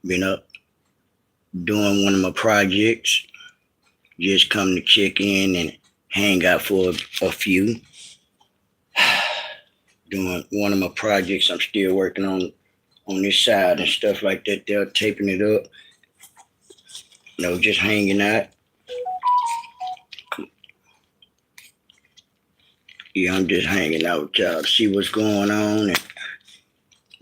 Been up doing one of my projects. Just come to check in and hang out for a few. Doing one of my projects I'm still working on this side and stuff like that. They're taping it up. Just hanging out. Yeah, I'm just hanging out with y'all to see what's going on. And,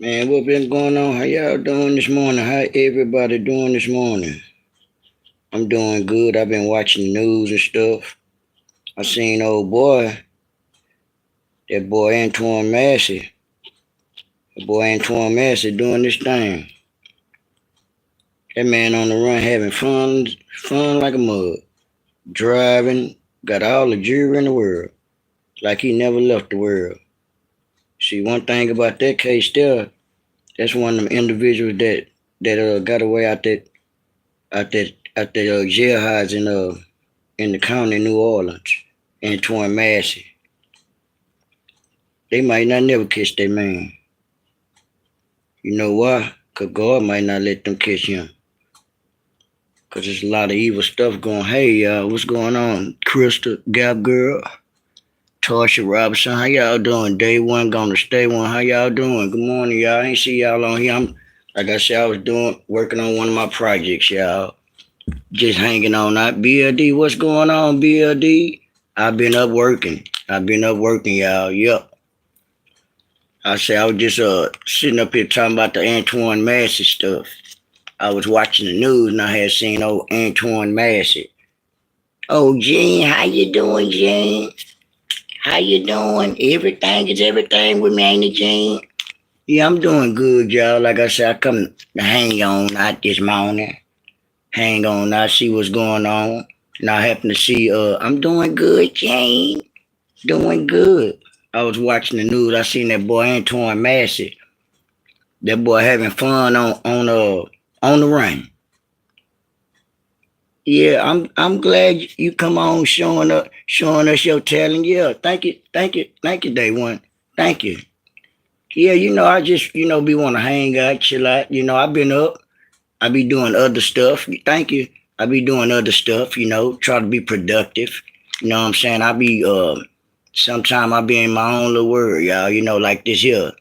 man, what been going on? How y'all doing this morning? How everybody doing this morning? I'm doing good. I've been watching the news and stuff. I seen old boy, that boy Antoine Massey. That boy Antoine Massey doing this thing. That man on the run having fun like a mug. Driving, got all the jewelry in the world. Like he never left the world. See, one thing about that case there, that's one of them individuals that got away out that jailhouse in the county of New Orleans. Antoine Massey. They might not never catch that man. You know why? Because God might not let them catch him. Because there's a lot of evil stuff going. Hey, y'all, what's going on? Crystal, Gap Girl, Tarsha Robinson, how y'all doing? Day one, gonna stay one. How y'all doing? Good morning, y'all. I ain't see y'all on here. Like I said, I was working on one of my projects, y'all. Just hanging on out. BLD, what's going on, BLD? I've been up working, y'all. Yup. I say I was just sitting up here talking about the Antoine Massey stuff. I was watching the news and I had seen old Antoine Massey. Oh, Gene, how you doing, Gene? How you doing? Everything is everything with me, ain't it, Gene? Yeah, I'm doing good, y'all. Like I said, I come to hang on out this morning. Hang on out, see what's going on. And I happen to see, I'm doing good, Gene. Doing good. I was watching the news. I seen that boy Antoine Massey. That boy having fun on the run. Yeah, I'm glad you come on showing us your talent. Yeah, thank you, Day One. Thank you. Yeah, I just be want to hang out, chill out. I've been up. I be doing other stuff. Thank you. I be doing other stuff. Try to be productive. You know what I'm saying? I be sometime I be in my own little world, y'all. Like this here.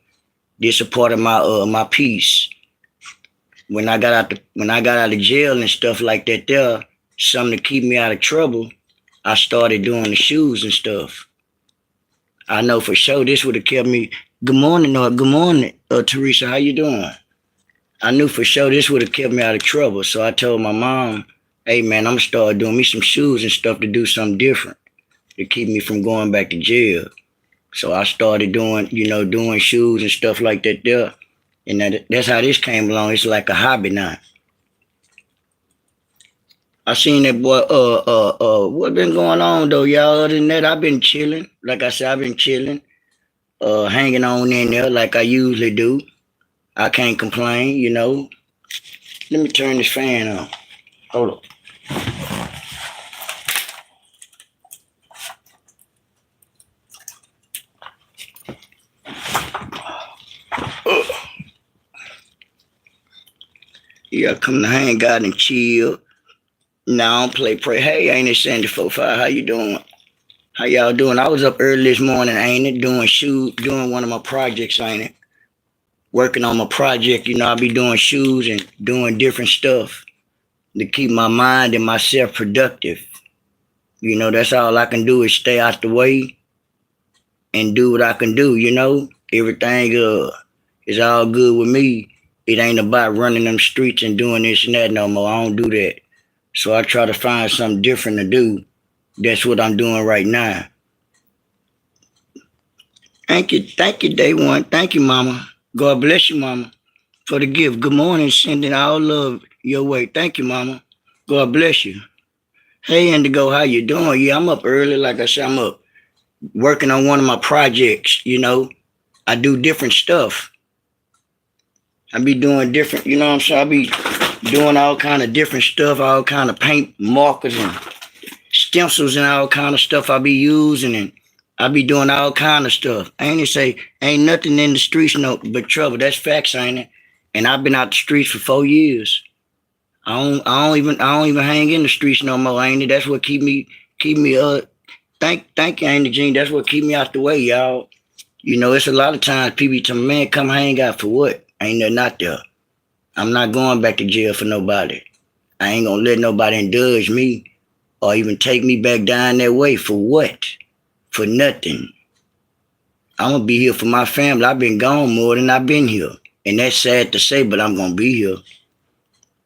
This a part of my piece. When I got out of jail and stuff like that there, something to keep me out of trouble, I started doing the shoes and stuff. I know for sure this would have kept me. Good morning, Teresa. How you doing? I knew for sure this would have kept me out of trouble. So I told my mom, hey man, I'm gonna start doing me some shoes and stuff to do something different to keep me from going back to jail. So I started doing shoes and stuff like that there. And that's how this came along. It's like a hobby now. I seen that boy, what been going on though, y'all? Other than that, I've been chilling. Like I said, I've been chilling, hanging on in there like I usually do. I can't complain, Let me turn this fan on. Hold on. Yeah, come to hang out and chill. Now I don't pray. Hey, ain't it Sandy 45? How you doing? How y'all doing? I was up early this morning, ain't it? Doing one of my projects, ain't it? Working on my project, I be doing shoes and doing different stuff to keep my mind and myself productive. That's all I can do is stay out the way and do what I can do, Everything is all good with me. It ain't about running them streets and doing this and that no more. I don't do that. So I try to find something different to do. That's what I'm doing right now. Thank you, Day One. Thank you, Mama. God bless you, Mama, for the gift. Good morning, sending all love your way. Thank you, Mama. God bless you. Hey, Indigo, how you doing? Yeah, I'm up early. Like I said, I'm up working on one of my projects, I do different stuff. I be doing different, what I'm saying? I be doing all kind of different stuff, all kind of paint markers and stencils and all kind of stuff I be using, and I be doing all kind of stuff. Ain't nothing in the streets but trouble. That's facts, ain't it? And I've been out the streets for 4 years. I don't even hang in the streets no more, ain't it? That's what keep me thank you, Ain't it, Gene. That's what keep me out the way, y'all. You know, it's a lot of times people tell me, man, come hang out for what? Ain't nothing out there. I'm not going back to jail for nobody. I ain't gonna let nobody indulge me or even take me back down that way. For what? For nothing. I'm gonna be here for my family. I've been gone more than I've been here. And that's sad to say, but I'm gonna be here.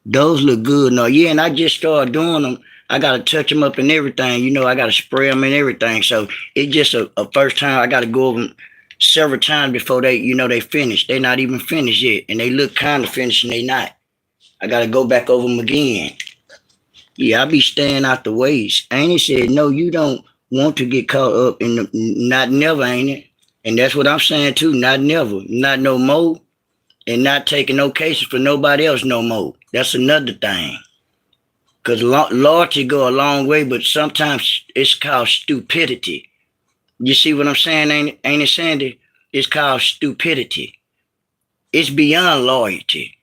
Those look good. No, yeah, and I just started doing them. I gotta touch them up and everything. You know, I gotta spray them and everything. So it's just a first time. I gotta go over them several times before they finish. They not even finished yet. And they look kind of finished and they not. I gotta go back over them again. Yeah, I be staying out the ways. Ain't it said, no, you don't want to get caught up in the, not never, ain't it? And that's what I'm saying too, not never, not no more, and not taking no cases for nobody else no more. That's another thing. Because loyalty go a long way, but sometimes it's called stupidity. You see what I'm saying, ain't it, Sandy? It's called stupidity. It's beyond loyalty.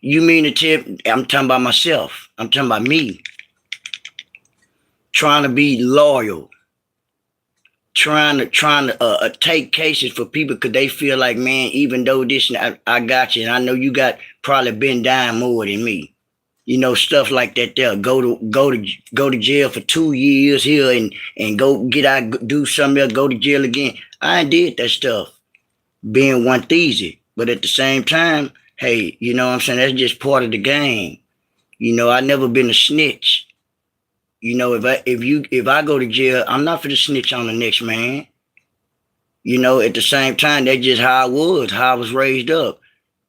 You mean to tell, I'm talking about myself. I'm talking about me. Trying to be loyal. Trying to take cases for people because they feel like, man, even though this, I got you, and I know you got probably been down more than me. You know, stuff like that there. Go to jail for 2 years here and go get out, do something else, go to jail again. I ain't did that stuff. Being one easy. But at the same time, hey, you know what I'm saying? That's just part of the game. You know, I never been a snitch. You know, if I go to jail, I'm not for to snitch on the next man. You know, at the same time, that's just how I was raised up.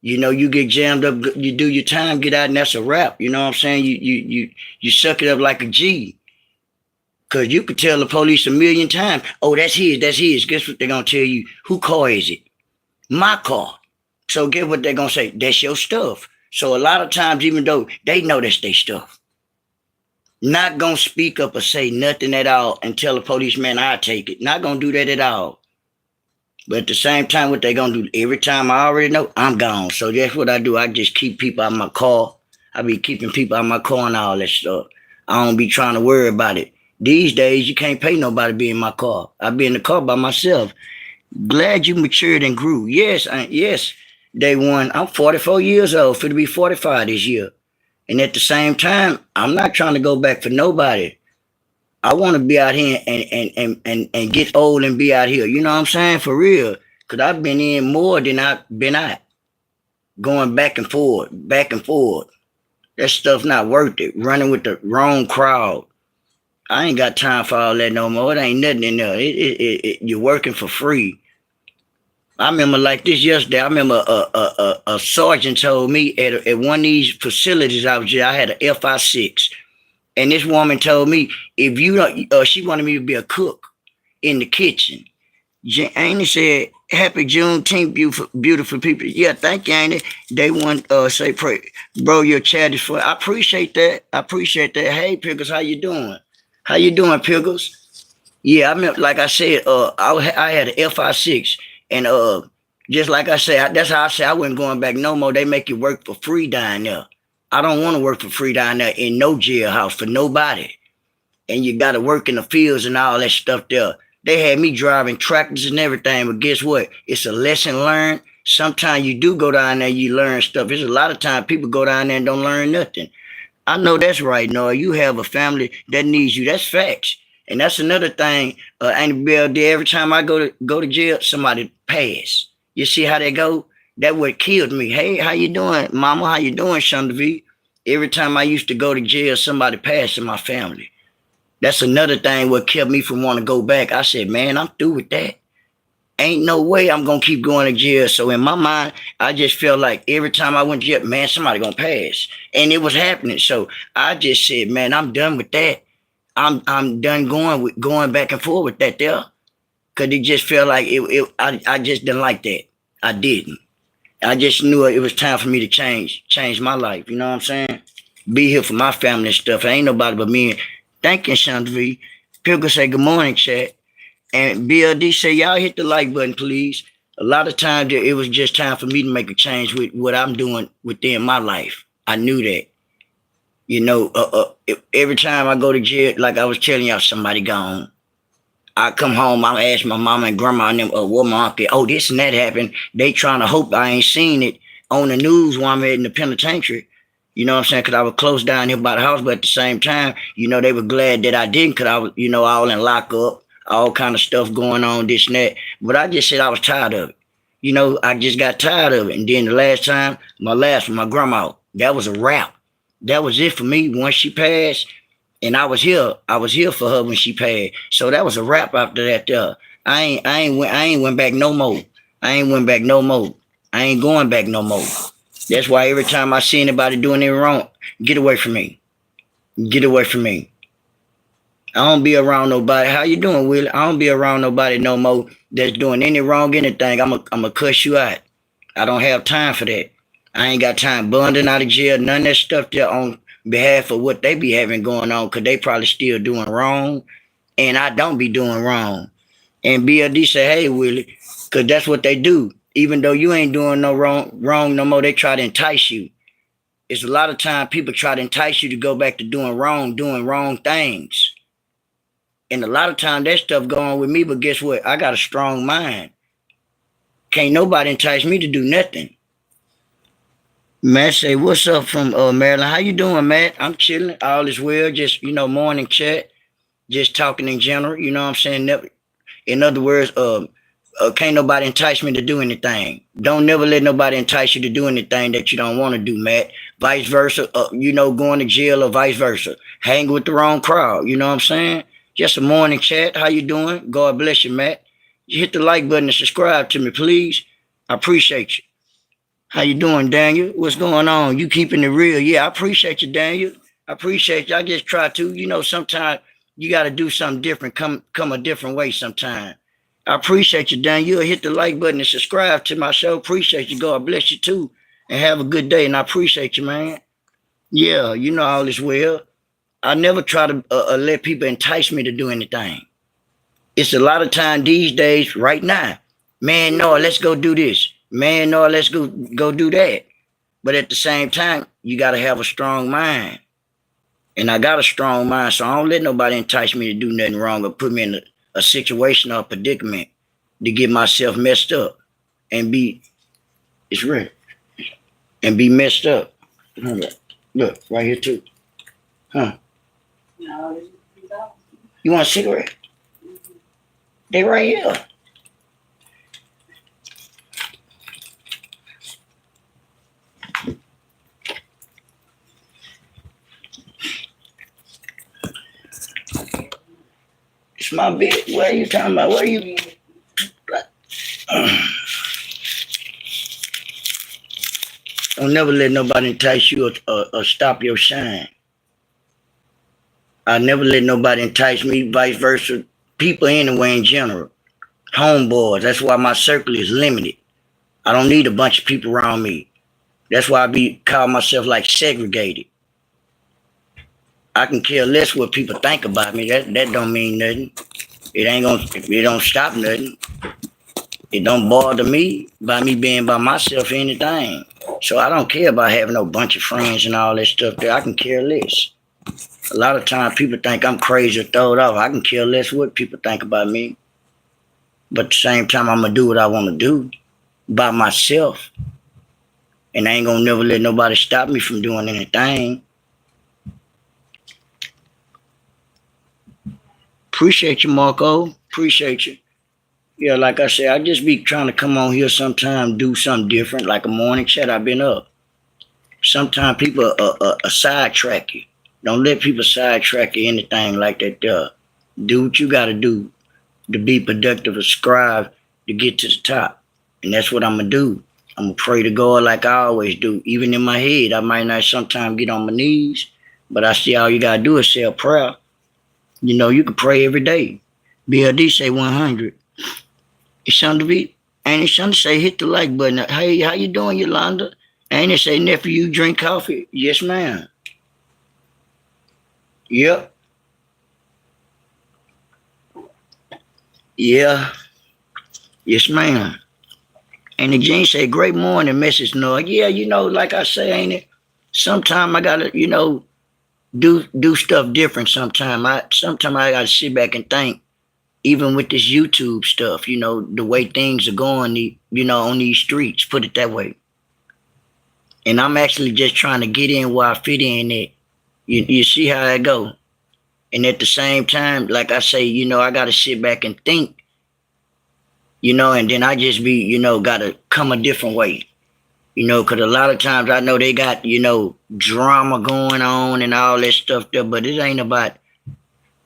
You know, you get jammed up, you do your time, get out, and that's a wrap. You know what I'm saying? You suck it up like a G. Cause you could tell the police a million times, oh, that's his. Guess what they're gonna tell you? Who car is it? My car. So guess what they're gonna say? That's your stuff. So a lot of times, even though they know that's their stuff, not gonna speak up or say nothing at all and tell the policeman I take it. Not gonna do that at all. But at the same time, what they gonna do? Every time I already know, I'm gone. So that's what I do. I just keep people out of my car. I be keeping people out of my car and all that stuff. I don't be trying to worry about it. These days, you can't pay nobody to be in my car. I be in the car by myself. Glad you matured and grew. Yes, day one. I'm 44 years old. Finna be 45 this year. And at the same time, I'm not trying to go back for nobody. I want to be out here and get old and be out here. You know what I'm saying? For real. Because I've been in more than I've been out. Going back and forth, back and forth. That stuff not worth it. Running with the wrong crowd. I ain't got time for all that no more. It ain't nothing in there. You're working for free. I remember like this yesterday. I remember a sergeant told me at one of these facilities I was at, I had an FI6. And this woman told me, if you don't, she wanted me to be a cook in the kitchen. Annie said, happy Juneteenth, beautiful people. Yeah, thank you, Annie. They want say, pray, bro, your chat is for. I appreciate that. Hey, Pickles, how you doing? How you doing, Pickles? Yeah, I mean, like I said, I had an FI6. And just like I said, that's how I say I wasn't going back no more. They make you work for free down there. I don't want to work for free down there in no jailhouse for nobody. And you got to work in the fields and all that stuff there. They had me driving tractors and everything, but guess what? It's a lesson learned. Sometimes you do go down there, you learn stuff. There's a lot of times people go down there and don't learn nothing. I know that's right, Noah. You have a family that needs you. That's facts. And that's another thing. Ain't every time I go to jail, somebody pass. You see how they go? That what killed me. Hey, how you doing, Mama? How you doing, Shondavi? Every time I used to go to jail, somebody passed in my family. That's another thing what kept me from wanting to go back. I said, man, I'm through with that. Ain't no way I'm going to keep going to jail. So in my mind, I just felt like every time I went to jail, man, somebody going to pass. And it was happening. So I just said, man, I'm done with that. I'm done going back and forth with that there. Because it just felt like I just didn't like that. I didn't. I just knew it was time for me to change my life. You know what I'm saying? Be here for my family and stuff. Ain't nobody but me. Thank you, Chandra. Pilgrim say good morning, chat. And BLD say, y'all hit the like button, please. A lot of times it was just time for me to make a change with what I'm doing within my life. I knew that. You know, every time I go to jail, like I was telling y'all, somebody gone. I come home, I ask my mama and grandma and them, what my uncle, oh, this and that happened. They trying to hope I ain't seen it on the news while I'm in the penitentiary. You know what I'm saying? Because I was close down here by the house, but at the same time, you know, they were glad that I didn't because I was, you know, all in lockup, all kind of stuff going on, this and that. But I just said I was tired of it. You know, I just got tired of it. And then the last time, my last one, my grandma, that was a wrap. That was it for me. Once she passed, and I was here for her when she passed. So that was a wrap after that there. I ain't went back no more. I ain't went back no more. I ain't going back no more. That's why every time I see anybody doing anything wrong, get away from me. Get away from me. I don't be around nobody. How you doing, Willie? I don't be around nobody no more that's doing any wrong anything. I'ma cuss you out. I don't have time for that. I ain't got time bonding out of jail, none of that stuff there on behalf of what they be having going on, because they probably still doing wrong, and I don't be doing wrong. And BLD say, hey, Willie, because that's what they do. Even though you ain't doing no wrong no more, they try to entice you. It's a lot of time people try to entice you to go back to doing wrong things. And a lot of time that stuff go on with me, but guess what? I got a strong mind. Can't nobody entice me to do nothing. Matt say, what's up from Maryland? How you doing, Matt? I'm chilling. All is well. Just, you know, morning chat. Just talking in general. You know what I'm saying? Never, in other words, can't nobody entice me to do anything. Don't never let nobody entice you to do anything that you don't want to do, Matt. Vice versa, you know, going to jail or vice versa. Hang with the wrong crowd. You know what I'm saying? Just a morning chat. How you doing? God bless you, Matt. You hit the like button and subscribe to me, please. I appreciate you. How you doing, Daniel? What's going on? You keeping it real? Yeah, I appreciate you, Daniel. I appreciate you. I just try to, you know, sometimes you got to do something different, come a different way sometime. I appreciate you, Daniel. Hit the like button and subscribe to my show. Appreciate you. God bless you, too. And have a good day. And I appreciate you, man. Yeah, you know all is well. I never try to let people entice me to do anything. It's a lot of time these days, right now. Man, no, let's go do this. Man, no, let's go do that. But at the same time, you got to have a strong mind. And I got a strong mind, so I don't let nobody entice me to do nothing wrong or put me in a situation or a predicament to get myself messed up and be, it's real, and be messed up. Look, right here too. Huh? No, you want a cigarette? They right here. It's my bed. What are you talking about? What are you? Don't never let nobody entice you or stop your shine. I never let nobody entice me, vice versa. People anyway in general. Homeboys. That's why my circle is limited. I don't need a bunch of people around me. That's why I call myself like segregated. I can care less what people think about me. That don't mean nothing. It don't stop nothing. It don't bother me by me being by myself or anything. So I don't care about having no bunch of friends and all that stuff there. I can care less. A lot of times people think I'm crazy or throw it off. I can care less what people think about me. But at the same time, I'm going to do what I want to do by myself. And I ain't going to never let nobody stop me from doing anything. Appreciate you, Marco. Appreciate you. Yeah, like I said, I just be trying to come on here sometime, do something different, like a morning chat. I've been up. Sometimes people sidetrack you. Don't let people sidetrack you anything like that. Do what you got to do to be productive or strive to get to the top. And that's what I'm going to do. I'm going to pray to God like I always do. Even in my head, I might not sometimes get on my knees, but I see all you got to do is say a prayer. You know, you can pray every day. BLD say 100. It's something to be, and it's something to say hit the like button. Hey, how you doing, Yolanda? And it say, nephew, you drink coffee? Yes, ma'am. Yep. Yeah. Yes, ma'am. And the Gene said, great morning, Mrs. Noah. Yeah, like I say, ain't it? Sometimes I gotta, do stuff different sometimes I gotta sit back and think, even with this YouTube stuff, the way things are going, on these streets, put it that way. And I'm actually just trying to get in where I fit in it. You see how I go. And at the same time, like I say, I gotta sit back and think, and then I just be, gotta come a different way. Because a lot of times I know they got, drama going on and all that stuff there, but it ain't about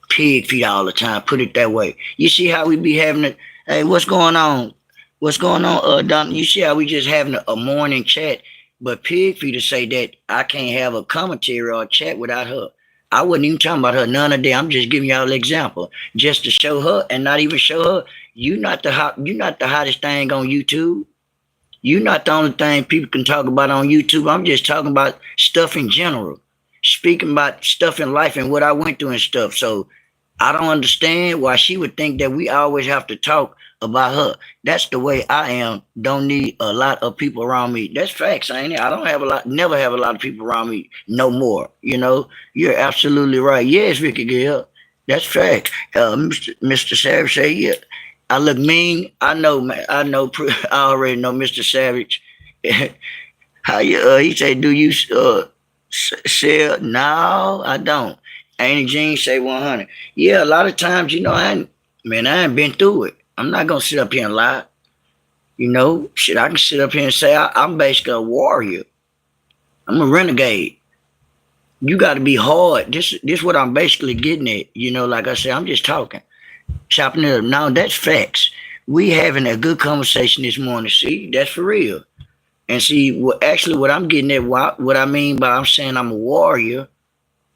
pig feet all the time, put it that way. You see how we be having it? Hey, what's going on? What's going on, Don? You see how we just having a morning chat, but pig feet to say that I can't have a commentary or a chat without her. I wasn't even talking about her none of that. I'm just giving y'all an example, just to show her and not even show her you're not the hottest thing on YouTube. You're not the only thing people can talk about on YouTube. I'm just talking about stuff in general, speaking about stuff in life and what I went through and stuff. So I don't understand why she would think that we always have to talk about her. That's the way I am. Don't need a lot of people around me. That's facts, ain't it? I don't have never have a lot of people around me no more. You're absolutely right. Yes, Ricky Gill. That's fact. Mr. Savage say, yeah. I look mean. I know, man. I already know Mr. Savage. How you? He say, do you sell? No, I don't. Annie Jean say 100. Yeah, a lot of times, I ain't been through it. I'm not gonna sit up here and lie. Shit, I can sit up here and say I'm basically a warrior. I'm a renegade. You got to be hard. This what I'm basically getting at. Like I said, I'm just talking. Chopping it up. Now that's facts. We having a good conversation this morning. See, that's for real. And see, what I'm getting at, what I mean by I'm saying I'm a warrior,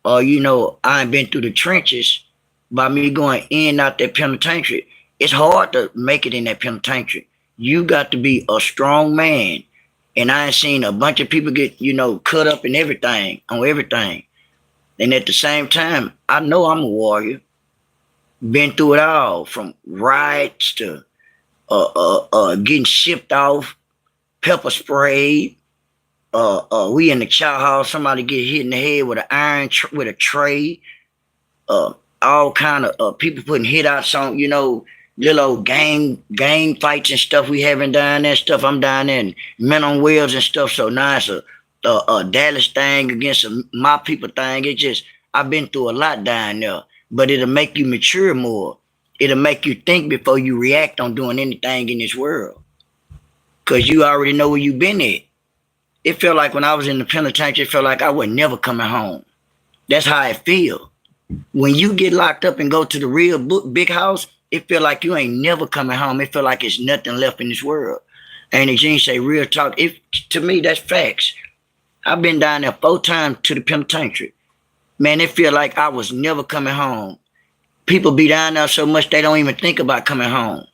or I ain't been through the trenches, by me going in and out that penitentiary. It's hard to make it in that penitentiary. You got to be a strong man. And I ain't seen a bunch of people get, cut up in everything, on everything. And at the same time, I know I'm a warrior. Been through it all, from riots to getting shipped off, pepper sprayed. We in the chow house, somebody get hit in the head with an iron with a tray. All kind of people putting hit outs on, little gang fights and stuff we having down there, stuff I'm down there, and men on wheels and stuff. So now it's a Dallas thing against my people thing. It just, I've been through a lot down there. But it'll make you mature more. It'll make you think before you react on doing anything in this world. Because you already know where you've been at. It felt like when I was in the penitentiary, it felt like I was never coming home. That's how I feel. When you get locked up and go to the real big house, it feel like you ain't never coming home. It feel like it's nothing left in this world. And the Gene say real talk. To me, that's facts. I've been down there 4 times to the penitentiary. Man, it feel like I was never coming home. People be down there so much they don't even think about coming home.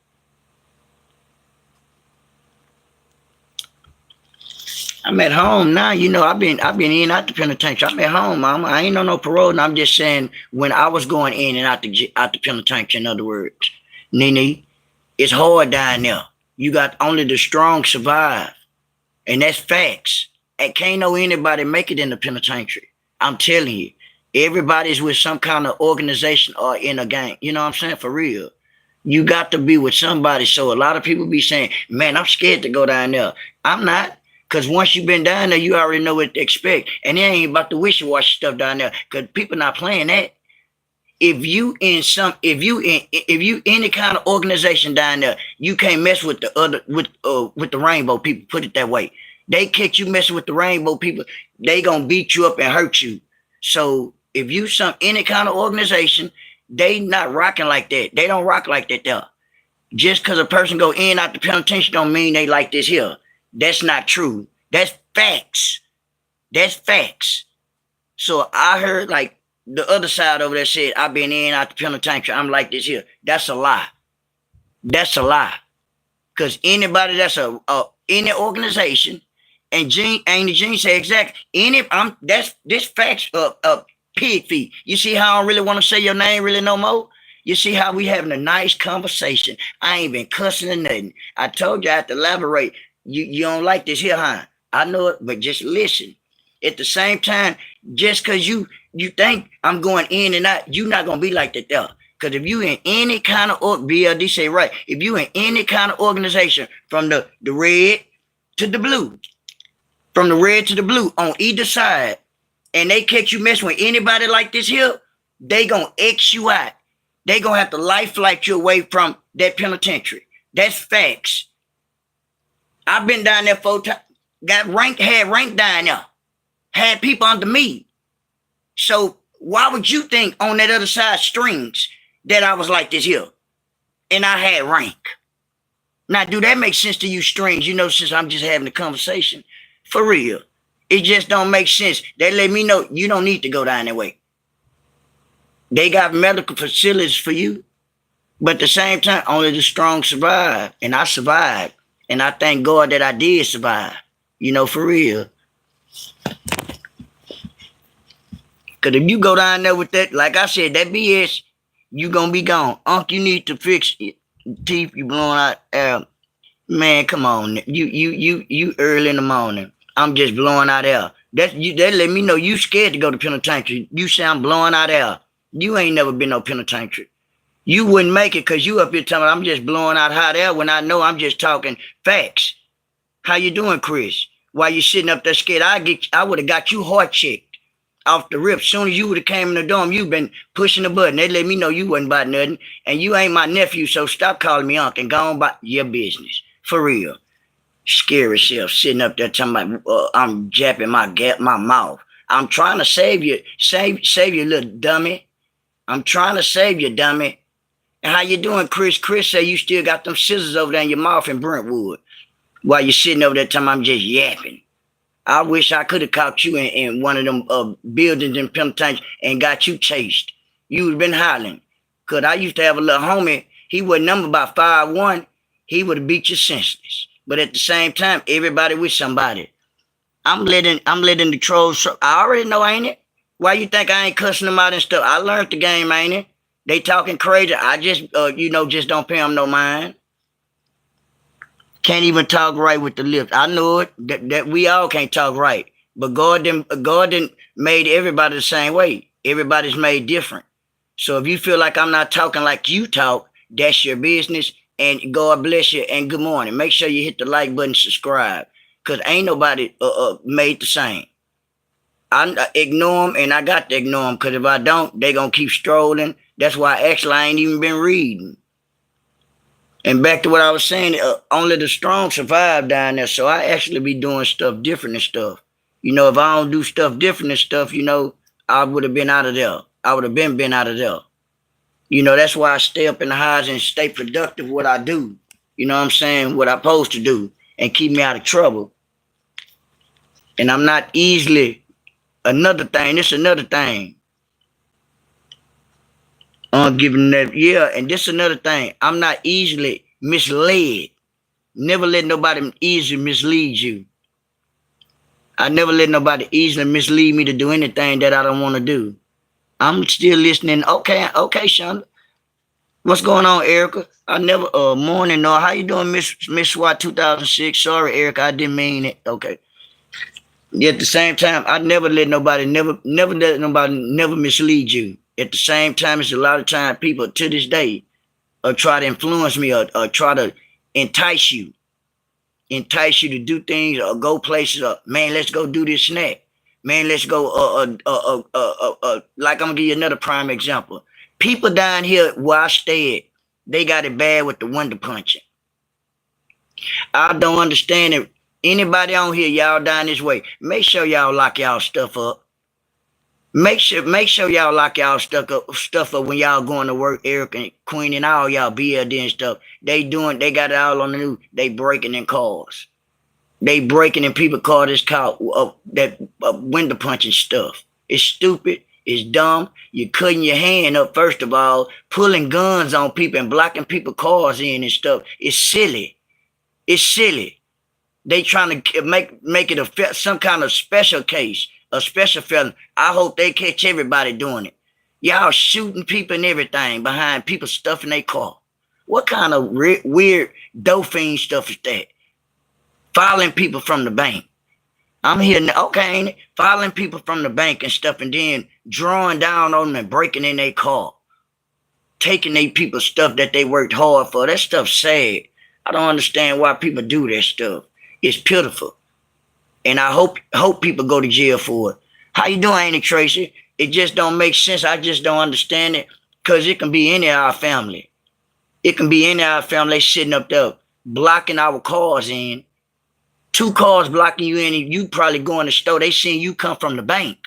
I'm at home now. I've been in and out the penitentiary. I'm at home, mama. I ain't on no parole. And I'm just saying, when I was going in and out the penitentiary, in other words, Nene, it's hard down there. You got only the strong survive. And that's facts. And can't know anybody make it in the penitentiary. I'm telling you. Everybody's with some kind of organization or in a gang. You know what I'm saying? For real. You got to be with somebody. So a lot of people be saying, man, I'm scared to go down there. I'm not. Because once you've been down there, you already know what to expect. And it ain't about the wishy-washy stuff down there. Because people not playing that. If you any kind of organization down there, you can't mess with with the rainbow people. Put it that way. They catch you messing with the rainbow people, they gonna beat you up and hurt you. So if you any kind of organization, they not rocking like that. They don't rock like that there. Just because a person go in out the penitentiary don't mean they like this here. That's not true. That's facts. That's facts. So I heard like the other side over there said, I've been in out the penitentiary. I'm like this here. That's a lie. That's a lie. Because anybody that's any organization, and Gene say exactly, this facts pig feet. You see how I don't really want to say your name really no more? You see how we having a nice conversation. I ain't been cussing or nothing. I told you I have to elaborate. You don't like this here, huh? I know it, but just listen. At the same time, just because you think I'm going in and out, you're not going to be like that there. Because if you in any kind of, BLD say right, if you in any kind of organization, from the red to the blue, from the red to the blue on either side, and they catch you messing with anybody like this here, they going to X you out. They going to have to life flight you away from that penitentiary. That's facts. I've been down there 4 times, had rank down there, had people under me. So why would you think on that other side strings that I was like this here and I had rank? Now, do that make sense to you, strings? You know, since I'm just having a conversation, for real, it just don't make sense. They let me know you don't need to go down that way. They got medical facilities for you, but at the same time, only the strong survive, and I survived. And I thank God that I did survive, you know, for real. Because if you go down there with that, like I said, that BS, you going to be gone. Unc, you need to fix it. Teeth, you blowing out air. Man, come on. You early in the morning. I'm just blowing out air. That let me know you scared to go to penitentiary. You say I'm blowing out air. You ain't never been no penitentiary. You wouldn't make it because you up here telling me I'm just blowing out hot air when I know I'm just talking facts. How you doing, Chris? While you sitting up there scared, I would have got you heart checked off the rip. Soon as you would have came in the dorm, you've been pushing the button. They let me know you wasn't about nothing. And you ain't my nephew, so stop calling me uncle and go on about your business. For real. Scary self sitting up there talking about I'm japping my mouth. I'm trying to save you. Save you, little dummy. I'm trying to save you, dummy. How you doing, Chris? Chris say you still got them scissors over there in your mouth in Brentwood while you're sitting over there telling me I'm just yapping. I wish I could have caught you in one of them buildings in Penitentiary and got you chased. You would have been hollering. Because I used to have a little homie. He was number about 5'1". He would have beat you senseless. But at the same time, everybody with somebody. I'm letting the trolls. I already know, ain't it? Why you think I ain't cussing them out and stuff? I learned the game, ain't it? They talking crazy. I just, just don't pay them no mind. Can't even talk right with the lips. I know it. That we all can't talk right. But God didn't made everybody the same way. Everybody's made different. So if you feel like I'm not talking like you talk, that's your business. And God bless you and good morning. Make sure you hit the like button, subscribe. Because ain't nobody made the same. I ignore them, and I got to ignore them. Because if I don't, they going to keep strolling. That's why actually I ain't even been reading. And back to what I was saying, only the strong survive down there. So I actually be doing stuff different and stuff. You know, if I don't do stuff different and stuff, I would have been out of there. I would have been out of there. You know, that's why I stay up in the highs and stay productive what I do. You know what I'm saying? What I'm supposed to do and keep me out of trouble. And I'm not easily, another thing. I'm giving that, yeah, and this is another thing. I'm not easily misled. Never let nobody easily mislead you. I never let nobody easily mislead me to do anything that I don't want to do. I'm still listening. Okay, Shonda. What's going on, Erica? I never, morning, no. How you doing, Miss SWAT 2006? Sorry, Erica, I didn't mean it. Okay. At the same time, I never let nobody, never mislead you. At the same time, it's a lot of time people to this day try to influence me or try to entice you to do things or go places. Or, man, let's go do this snack. Man, let's go. Like I'm gonna give you another prime example. People down here where I stay at, they got it bad with the window punching. I don't understand it. Anybody on here, y'all down this way, make sure y'all lock y'all stuff up. Make sure y'all lock y'all stuff up when y'all going to work, Eric and Queen and all y'all BLD and stuff. They got it all on the news. They breaking in cars. They breaking in people call this car that window punching stuff. It's stupid. It's dumb. You're cutting your hand up, first of all, pulling guns on people and blocking people's cars in and stuff. It's silly. It's silly. They trying to make it some kind of special case. A special felony. I hope they catch everybody doing it. Y'all shooting people and everything behind people stuffing their car. What kind of weird dope fiend stuff is that? Following people from the bank. I'm here now, okay, ain't it? Following people from the bank and stuff, and then drawing down on them and breaking in their car. Taking they people's stuff that they worked hard for. That stuff's sad. I don't understand why people do that stuff. It's pitiful. And I hope people go to jail for it. How you doing, Ain't it, Tracy? It just don't make sense. I just don't understand it. Because it can be any of our family. It can be any of our family sitting up there blocking our cars in. 2 cars blocking you in, and you probably go in the store. They seeing you come from the bank.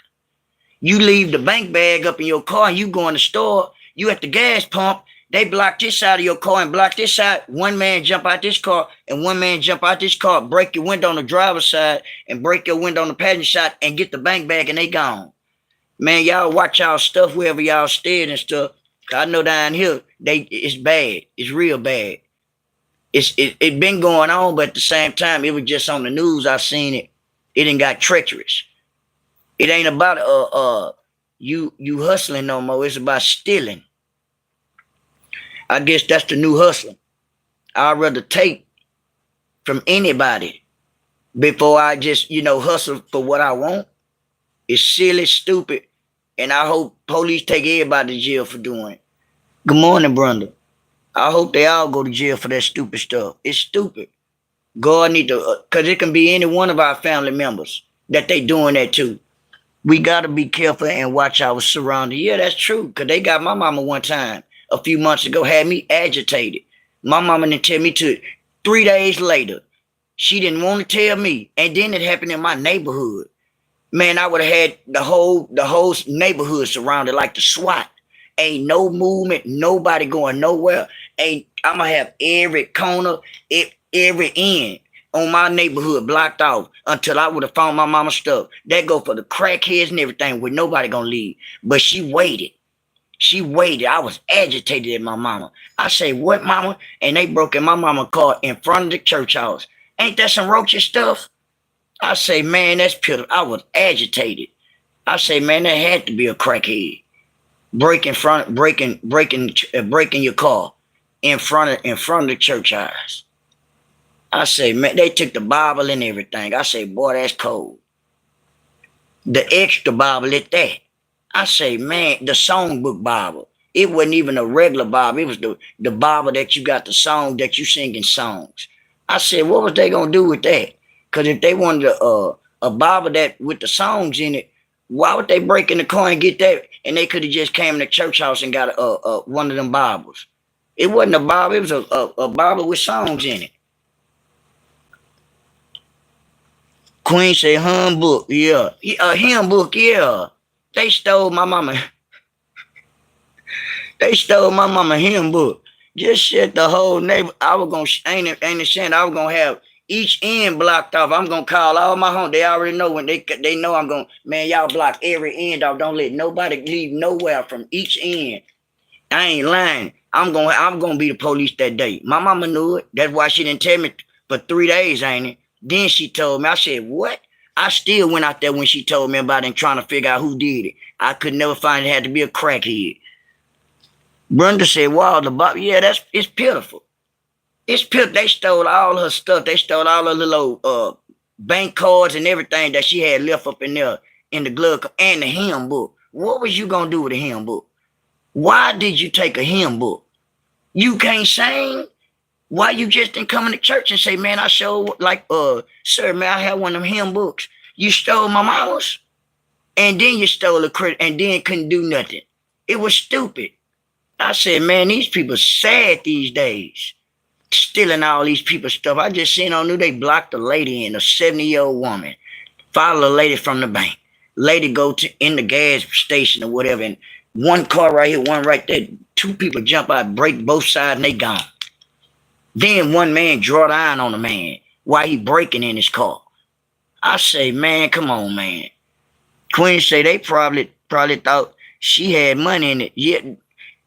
You leave the bank bag up in your car and you go in the store. You at the gas pump. They block this side of your car and block this side. One man jump out this car and one man jump out this car, break your window on the driver's side and break your window on the passenger side and get the bank bag and they gone. Man, y'all watch y'all stuff wherever y'all stayed and stuff. I know down here, it's bad. It's real bad. It been going on, but at the same time, it was just on the news. I seen it. It ain't got treacherous. It ain't about you hustling no more. It's about stealing. I guess that's the new hustling. I'd rather take from anybody before I just, hustle for what I want. It's silly, stupid, and I hope police take everybody to jail for doing it. Good morning, Brenda. I hope they all go to jail for that stupid stuff. It's stupid. God need to, because it can be any one of our family members that they doing that to. We got to be careful and watch our surroundings. Yeah, that's true, because they got my mama one time a few months ago, had me agitated. My mama didn't tell me till 3 days later. She didn't want to tell me, and then it happened in my neighborhood. Man, I would have had the whole neighborhood surrounded like the SWAT. Ain't no movement, nobody going nowhere. I'm going to have every corner, every end on my neighborhood blocked off until I would have found my mama's stuff. That go for the crackheads and everything where nobody going to leave. But she waited. She waited. I was agitated at my mama. I say, what, mama? And they broke in my mama's car in front of the church house. Ain't that some roaches stuff? I say, man, that's pitiful. I was agitated. I say, man, that had to be a crackhead. Breaking your car in front of the church house. I say, man, they took the Bible and everything. I say, boy, that's cold. The extra Bible at that. I say, man, the songbook Bible. It wasn't even a regular Bible. It was the Bible that you got the song that you sing in songs. I said, what was they gonna do with that? Because if they wanted a Bible that with the songs in it, why would they break in the car and get that? And they could have just came in the church house and got one of them Bibles. It wasn't a Bible. It was a Bible with songs in it. Queen say hymn book. Yeah. A hymn book, yeah. They stole my mama. They stole my mama hymn book. Just shut the whole neighbor. I was gonna ain't it saying I was gonna have each end blocked off. I'm gonna call all my home. They already know when they know I'm gonna, man, y'all block every end off. Don't let nobody leave nowhere from each end. I ain't lying. I'm gonna be the police that day. My mama knew it. That's why she didn't tell me for 3 days, ain't it? Then she told me. I said, what? I still went out there when she told me about it and trying to figure out who did it. I could never find it had to be a crackhead. Brenda said, wow, the Bible. Yeah, it's pitiful. It's pitiful. They stole all her stuff. They stole all her little bank cards and everything that she had left up in there in the glove and the hymn book. What was you going to do with a hymn book? Why did you take a hymn book? You can't sing? Why you just didn't come into church and say, man, I showed like, sir, man, I have one of them hymn books. You stole my mama's and then you stole a credit and then couldn't do nothing. It was stupid. I said, man, these people sad these days. Stealing all these people's stuff. I just seen on new they blocked a lady in, a 70-year-old woman. Follow a lady from the bank. Lady go to in the gas station or whatever. And one car right here, one right there. 2 people jump out, break both sides, and they gone. Then one man draw the iron on the man while he breaking in his car. I say, man, come on, man. Queen say they probably thought she had money in it. Yeah,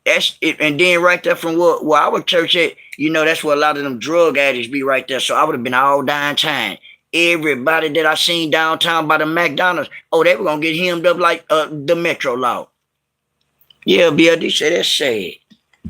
that's it. And then right there from where our church at, that's where a lot of them drug addicts be right there. So I would have been all downtown. Everybody that I seen downtown by the McDonald's, they were gonna get hemmed up like the Metro Law. Yeah, BLD said that's sad.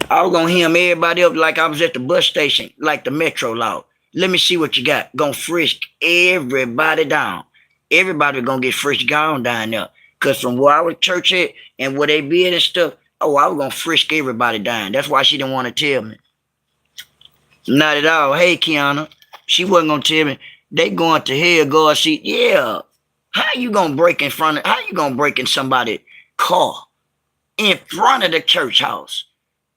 I was gonna hem everybody up like I was at the bus station, like the Metro Law. Let me see what you got. Gonna frisk everybody down. Everybody gonna get frisked down there. Cause from where I was church at and where they be at and stuff, oh, I was gonna frisk everybody down. That's why she didn't want to tell me. Not at all. Hey, Kiana. She wasn't gonna tell me. They going to hell, God, see, yeah. How you gonna break in somebody's car in front of the church house?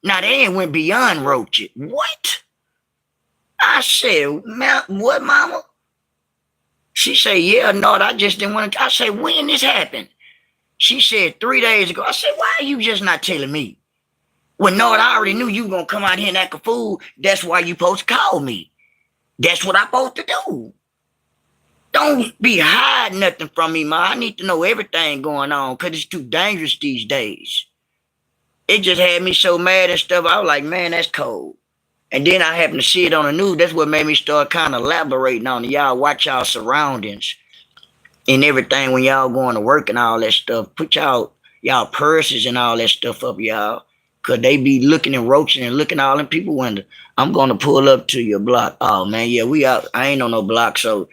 Now they ain't went beyond roach it. What? I said, what, mama? She said, yeah, no, I just didn't want to. I said, when this happened? She said 3 days ago. I said, why are you just not telling me? Well, no, I already knew you were going to come out here and act a fool. That's why you supposed to call me. That's what I'm supposed to do. Don't be hiding nothing from me, ma. I need to know everything going on because it's too dangerous these days. It just had me so mad and stuff. I was like, man, that's cold. And then I happened to see it on the news. That's what made me start kind of elaborating on it. Y'all watch y'all surroundings and everything when y'all going to work and all that stuff. Put y'all purses and all that stuff up, y'all. Because they be looking and roaching and looking all in people window. I'm going to pull up to your block. Oh, man, yeah, we out. I ain't on no block, so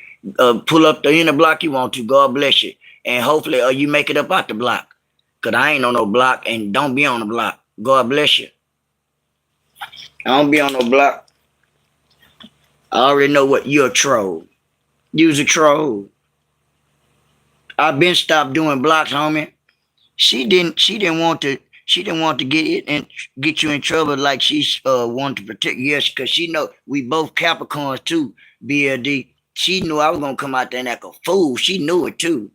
pull up to any block you want to. God bless you. And hopefully you make it up out the block. Because I ain't on no block and don't be on the block. God bless you. I don't be on no block. I already know what you're a troll. You's a troll. I've been stopped doing blocks, homie. She didn't want to get it and get you in trouble like she's wanted to protect. Yes, because she know we both Capricorns too, BLD. She knew I was gonna come out there and act a fool. She knew it too.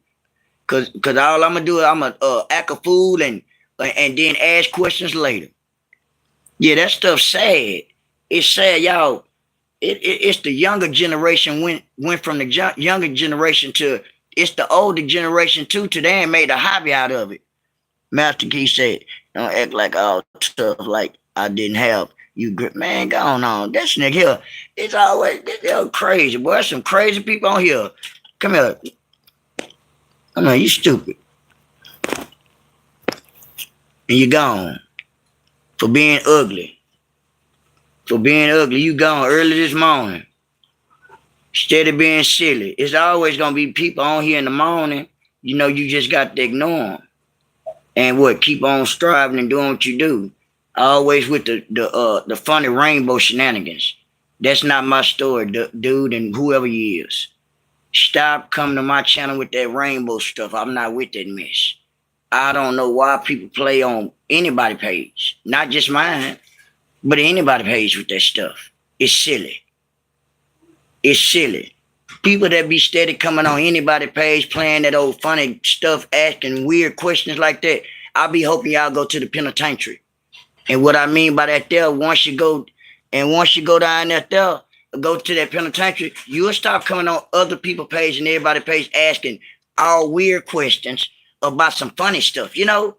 Cause all I'm gonna do is I'm gonna act a fool and then ask questions later. Yeah, that stuff's sad. It's sad, y'all. It's the younger generation went from the younger generation to it's the older generation too. Today and made a hobby out of it. Master Key said, "Don't act like all tough like I didn't have you." Man, go on. This nigga here, it's always they're crazy. Boy, some crazy people on here. Come here. Come on, you stupid. And you gone. For being ugly. For being ugly. You gone early this morning. Instead of being silly. It's always going to be people on here in the morning. You know, you just got to ignore them. And keep on striving and doing what you do. Always with the funny rainbow shenanigans. That's not my story, dude, and whoever you is. Stop coming to my channel with that rainbow stuff. I'm not with that mess. I don't know why people play on anybody's page. Not just mine, but anybody's page with that stuff. It's silly. It's silly. People that be steady coming on anybody's page playing that old funny stuff, asking weird questions like that, I be hoping y'all go to the penitentiary. And what I mean by that there, once you go down there, go to that penitentiary, you'll stop coming on other people's page and everybody's page asking all weird questions about some funny stuff, you know?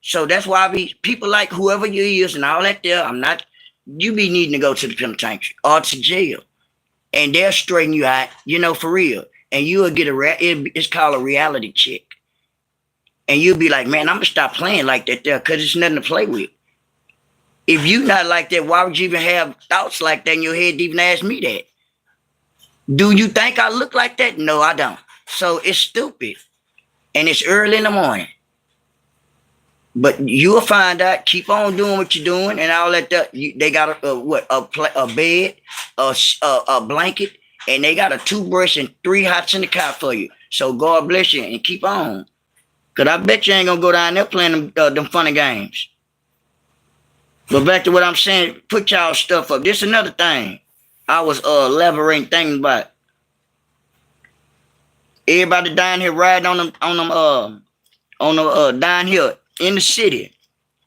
So that's why I be people like whoever you is and all that there, you be needing to go to the penitentiary or to jail. And they'll straighten you out, you know, for real. And you'll get it's called a reality check. And you'll be like, man, I'm gonna stop playing like that there because it's nothing to play with. If you not like that, why would you even have thoughts like that in your head to even ask me that? Do you think I look like that? No, I don't. So it's stupid. And it's early in the morning. But you'll find out, keep on doing what you're doing and all that. They got a bed, a blanket, and they got a toothbrush and 3 hots in the car for you. So God bless you and keep on. Because I bet you ain't going to go down there playing them funny games. But back to what I'm saying, put y'all stuff up. This is another thing I was elaborating things about. Everybody down here riding on them down here in the city,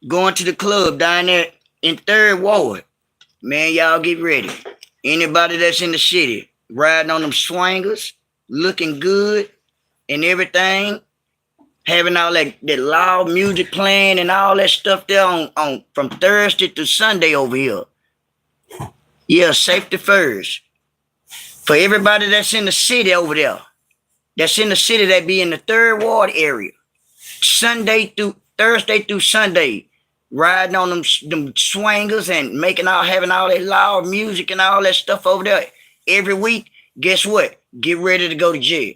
going to the club down there in 3rd Ward. Man, y'all get ready. Anybody that's in the city riding on them swingers, looking good and everything, having all that loud music playing and all that stuff there on from Thursday to Sunday over here. Yeah, safety first. For everybody that's in the city over there, that's in the city that be in the 3rd Ward area, Thursday through Sunday, riding on them swingers and having all that loud music and all that stuff over there. every week, guess what? Get ready to go to jail.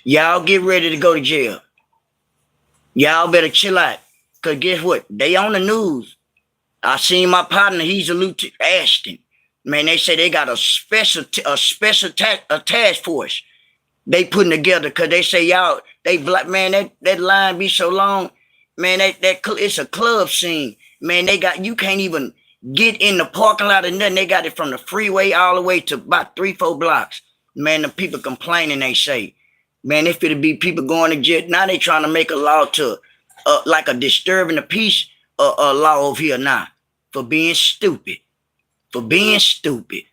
Y'all get ready to go to jail. Y'all better chill out. Because guess what? They on the news. I seen my partner, he's a Lieutenant Ashton. Man, they say they got a special task force they putting together because they say y'all, they black, man, that line be so long. Man, it's a club scene. Man, you can't even get in the parking lot or nothing. They got it from the freeway all the way to about 3-4 blocks. Man, the people complaining, they say. Man, it finna be people going to jail. Now they trying to make a law to, like a disturbing the peace law over here now. For being stupid. For being stupid.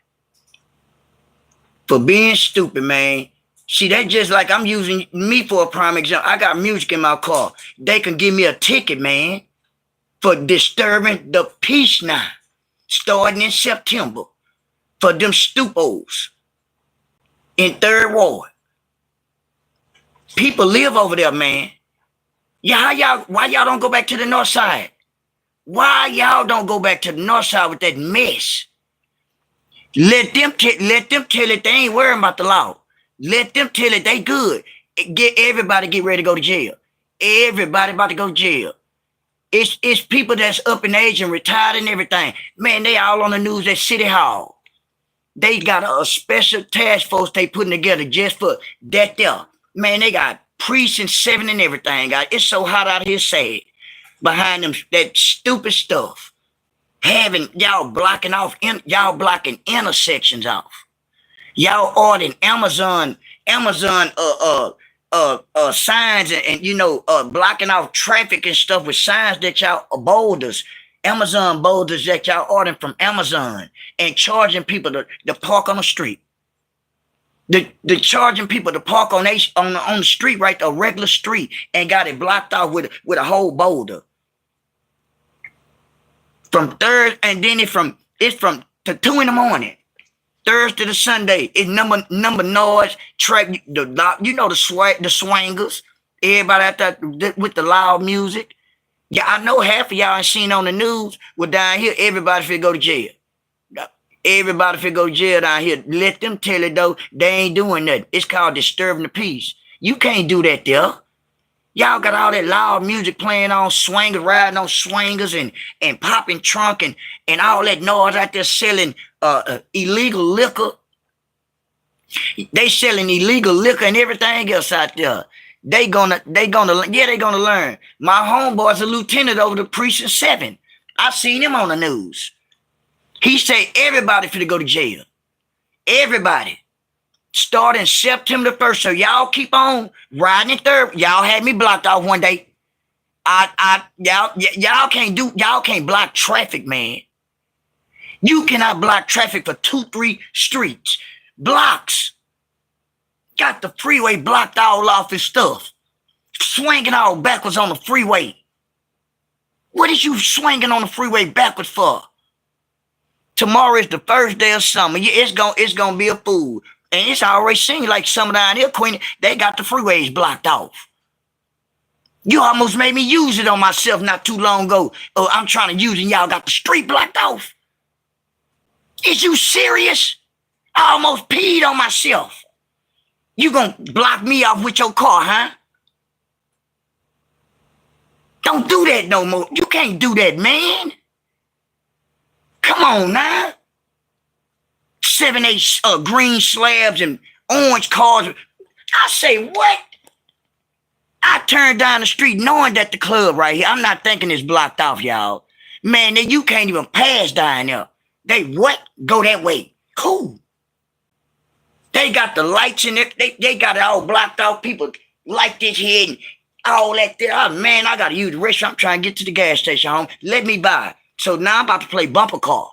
For being stupid, man. See, that just like I'm using me for a prime example. I got music in my car. They can give me a ticket, man, for disturbing the peace now. Starting in September. For them stupos. In 3rd Ward. People live over there, man. Yeah, why y'all don't go back to the north side? Why y'all don't go back to the north side with that mess? Let them tell it they ain't worrying about the law. Let them tell it they good. Everybody get ready to go to jail. Everybody about to go to jail. It's people that's up in age and retired and everything. Man, they all on the news at City Hall. They got a special task force they putting together just for that there. Man, they got precinct 7 and everything. It's so hot out here, sad. Behind them, that stupid stuff. Having y'all blocking intersections off. Y'all ordering Amazon signs and blocking off traffic and stuff with signs that y'all boulders. Amazon boulders that y'all ordering from Amazon and charging people to park on the street. The charging people to park on the street, right, a regular street, and got it blocked off with a whole boulder. From Thursday, and then it's from to 2 in the morning. Thursday to Sunday, it's number noise, track, the swangers, everybody out there with the loud music. Yeah, I know half of y'all ain't seen on the news. Well, down here, everybody finna go to jail. Everybody finna go to jail down here. Let them tell it, though, they ain't doing nothing. It's called disturbing the peace. You can't do that there. Y'all got all that loud music playing on swingers, riding on swingers and popping trunk and all that noise out there selling illegal liquor. They selling illegal liquor and everything else out there. They gonna learn. My homeboy's a lieutenant over the precinct 7. I seen him on the news. He said everybody finna go to jail. Everybody. Starting September 1st. So y'all keep on riding in 3rd. Y'all had me blocked off one day. Y'all can't block traffic, man. You cannot block traffic for 2-3 streets. Blocks. Got the freeway blocked all off and stuff. Swinging all backwards on the freeway. What is you swinging on the freeway backwards for? Tomorrow is the first day of summer. It's gonna be a fool. And it's already seemed like some down here, Queen, they got the freeways blocked off. You almost made me use it on myself not too long ago. Oh, I'm trying to use it and y'all got the street blocked off. Is you serious? I almost peed on myself. You gonna block me off with your car, huh? Don't do that no more. You can't do that, man. Come on now. 7, 8 green slabs and orange cars. I say, what? I turned down the street knowing that the club right here, I'm not thinking it's blocked off, y'all. Man, you can't even pass down there. They what? Go that way. Cool. They got the lights in it. They got it all blocked off. People like this here and all that there. Oh, man, I got to use the restroom. I'm trying to get to the gas station home. Let me buy. So now I'm about to play bumper car.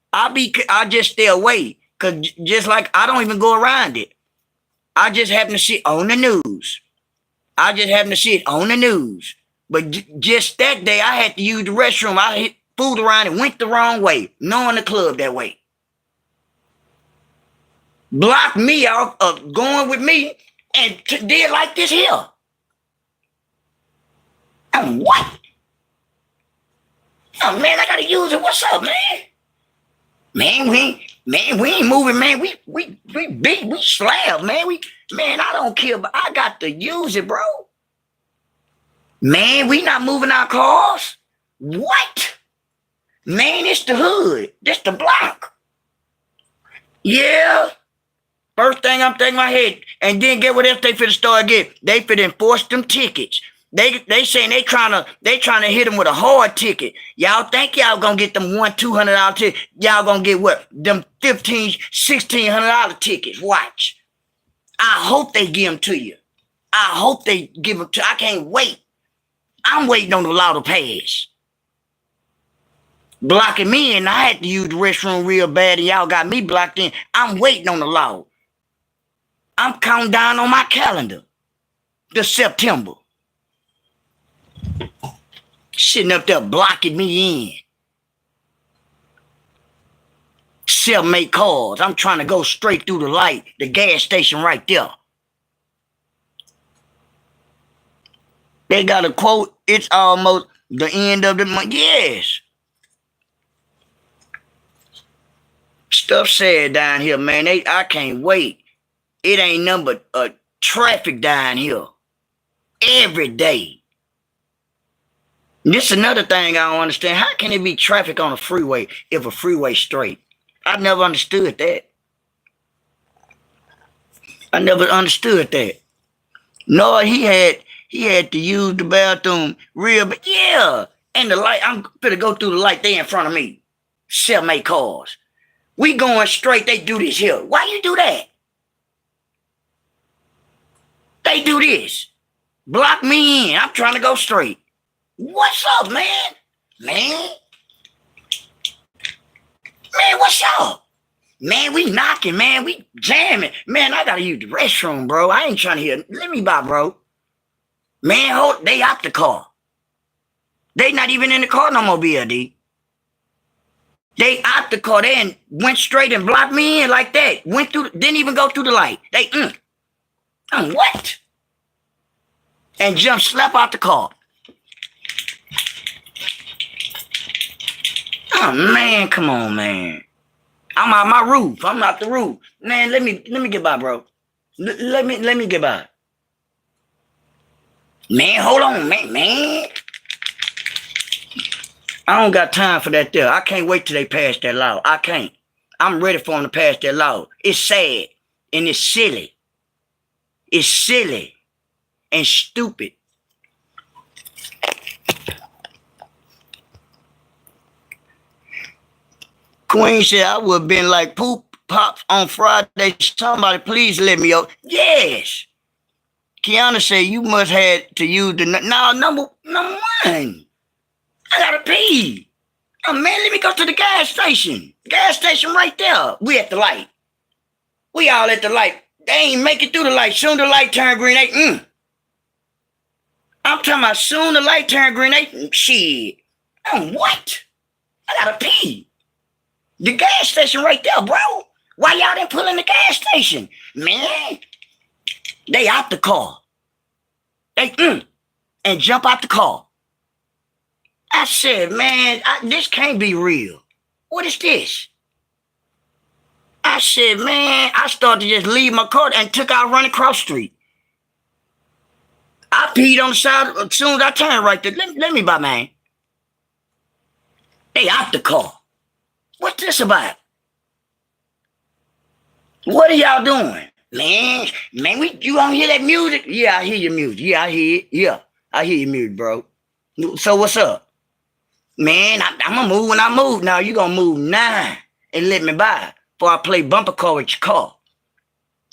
I just stay away. Because just like I don't even go around it. I just happen to see it on the news. But just that day, I had to use the restroom. I fooled around and went the wrong way, knowing the club that way. Blocked me off of going with me and did like this here. And what? Oh, man, I got to use it. What's up, man? Man, we ain't moving, man. We beat, we slab, man. Man, I don't care, but I got to use it, bro. Man, we not moving our cars. What? Man, it's the hood. This the block. Yeah. First thing I'm thinking in my head. And then get what else they finna start getting? They finna enforce them tickets. They saying they trying to hit them with a hard ticket. Y'all think y'all gonna get them $200 ticket? Y'all gonna get what? Them $1,600 tickets. Watch. I hope they give them to you. I hope they give them to you. I can't wait. I'm waiting on the law to pass. Blocking me in. I had to use the restroom real bad and y'all got me blocked in. I'm waiting on the law. I'm counting down on my calendar. The September. Sitting up there blocking me in. Self-made cars. I'm trying to go straight through the light. The gas station right there. They got a quote. It's almost the end of the month. Yes. Stuff said down here, man. I can't wait. It ain't nothing but traffic down here. Every day. This is another thing I don't understand. How can it be traffic on a freeway if a freeway's straight? I never understood that. I never understood that. No, he had to use the bathroom real, but yeah. And the light, I'm gonna go through the light there in front of me. Self-made cars. We going straight, they do this here. Why you do that? They do this. Block me in. I'm trying to go straight. What's up, man? Man, what's up? Man, we knocking, man. We jamming. Man, I gotta use the restroom, bro. I ain't trying to hear. Let me by, bro. Man, they out the car. They not even in the car no more, BLD. They out the car. They went straight and blocked me in like that. Went through, didn't even go through the light. They, what? And jumped, slap out the car. Oh man, come on, man. I'm out my roof. I'm out the roof. Man, let me get by, bro. Let me get by. Man, hold on, man. I don't got time for that there. I can't wait till they pass that law. I can't. I'm ready for them to pass that law. It's sad and it's silly. It's silly and stupid. Queen said, I would have been like poop pops on Friday. Somebody please let me out. Yes. Kiana said, you must have to use the... No, number one. I gotta pee. Oh, man, let me go to the gas station. Gas station right there. We at the light. We all at the light. They ain't make it through the light. Soon the light turn green, I'm talking about soon the light turn green, shit. What? I gotta pee. The gas station right there, bro. Why y'all didn't pull in the gas station? Man, they out the car. They and jump out the car. I said, man, this can't be real. What is this? I said, man, I started to just leave my car and took out running across the street. I peed on the side as soon as I turned right there. Let me by, man. They out the car. What's this about? What are y'all doing? Man, you don't hear that music? Yeah, I hear your music. Yeah, I hear it. Yeah, I hear your music, bro. So what's up? Man, I'm going to move when I move. Now you going to move 9 and let me by before I play bumper car with your car.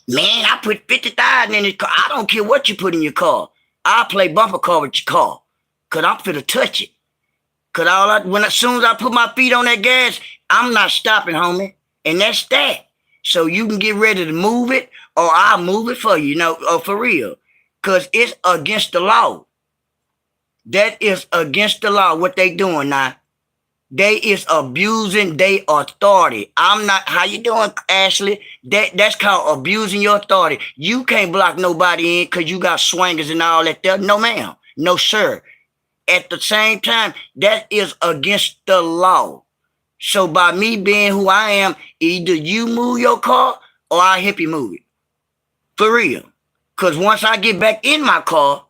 Man, I put 50,000 in this car. I don't care what you put in your car. I'll play bumper car with your car because I'm finna touch it. Because as soon as I put my feet on that gas, I'm not stopping, homie. And that's that. So you can get ready to move it or I'll move it for you, or for real. Because it's against the law. That is against the law, what they doing now. They is abusing their authority. I'm not, how you doing, Ashley? That's called abusing your authority. You can't block nobody in because you got swingers and all that there. No, ma'am. No, sir. At the same time, that is against the law. So by me being who I am, either you move your car or I help you move it. For real. Because once I get back in my car,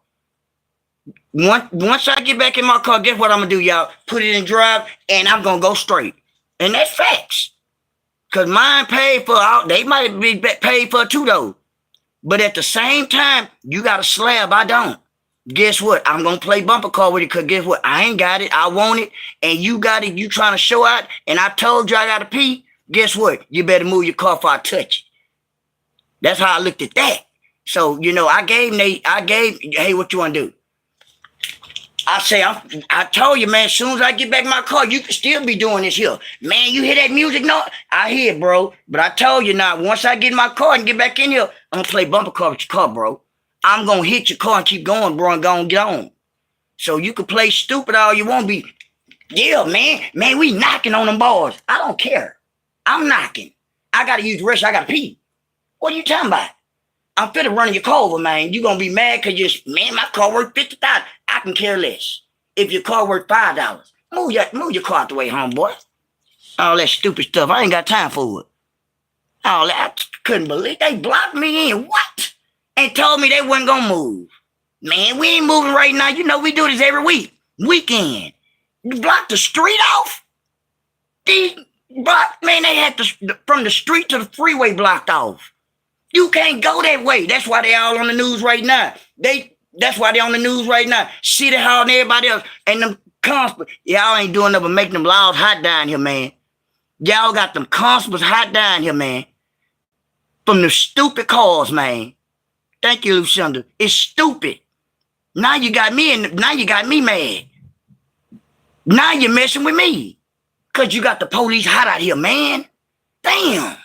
once I get back in my car, guess what I'm going to do, y'all? Put it in drive, and I'm going to go straight. And that's facts. Because mine paid for, they might be paid for too, though. But at the same time, you got a slab, I don't. Guess what? I'm going to play bumper car with it because guess what? I ain't got it. I want it. And you got it. You trying to show out. And I told you I got to pee. Guess what? You better move your car before I touch it. That's how I looked at that. So, you know, I gave, hey, what you want to do? I say, I told you, man, as soon as I get back in my car, you can still be doing this here. Man, you hear that music? No, I hear it, bro. But I told you now, once I get in my car and get back in here, I'm going to play bumper car with your car, bro. I'm going to hit your car and keep going, bro, and go and get on. So you can play stupid all you want to be. Yeah, man. Man, we knocking on them bars. I don't care. I'm knocking. I got to use the restroom. I got to pee. What are you talking about? I'm finna run your car over, man. You gonna be mad because man, my car worth $50,000. I can care less. If your car worth $5, move your car out the way, homeboy. All that stupid stuff. I ain't got time for it. All that, I couldn't believe they blocked me in. What? And told me they wasn't gonna move. Man, we ain't moving right now. You know we do this every weekend. You block the street off. These block, man, they had from the street to the freeway blocked off. You can't go that way. That's why they all on the news right now. That's why they on the news right now. City Hall and everybody else. And them constables. Y'all ain't doing nothing but making them laws hot down here, man. Y'all got them constables hot down here, man. From the stupid cars, man. Thank you, Lucinda. It's stupid. Now you got me mad. Now you're messing with me. Because you got the police hot out here, man. Damn.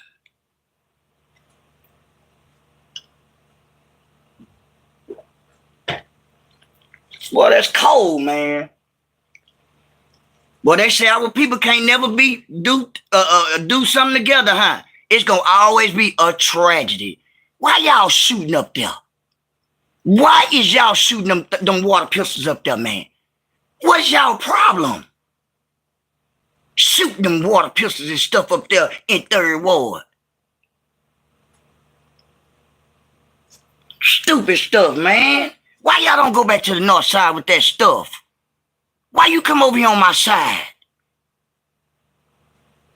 Boy, that's cold, man. Boy, they say our people can't never do something together, huh? It's gonna always be a tragedy. Why y'all shooting up there? Why is y'all shooting them water pistols up there, man? What's y'all problem? Shooting them water pistols and stuff up there in 3rd Ward. Stupid stuff, man. Why y'all don't go back to the north side with that stuff? Why you come over here on my side?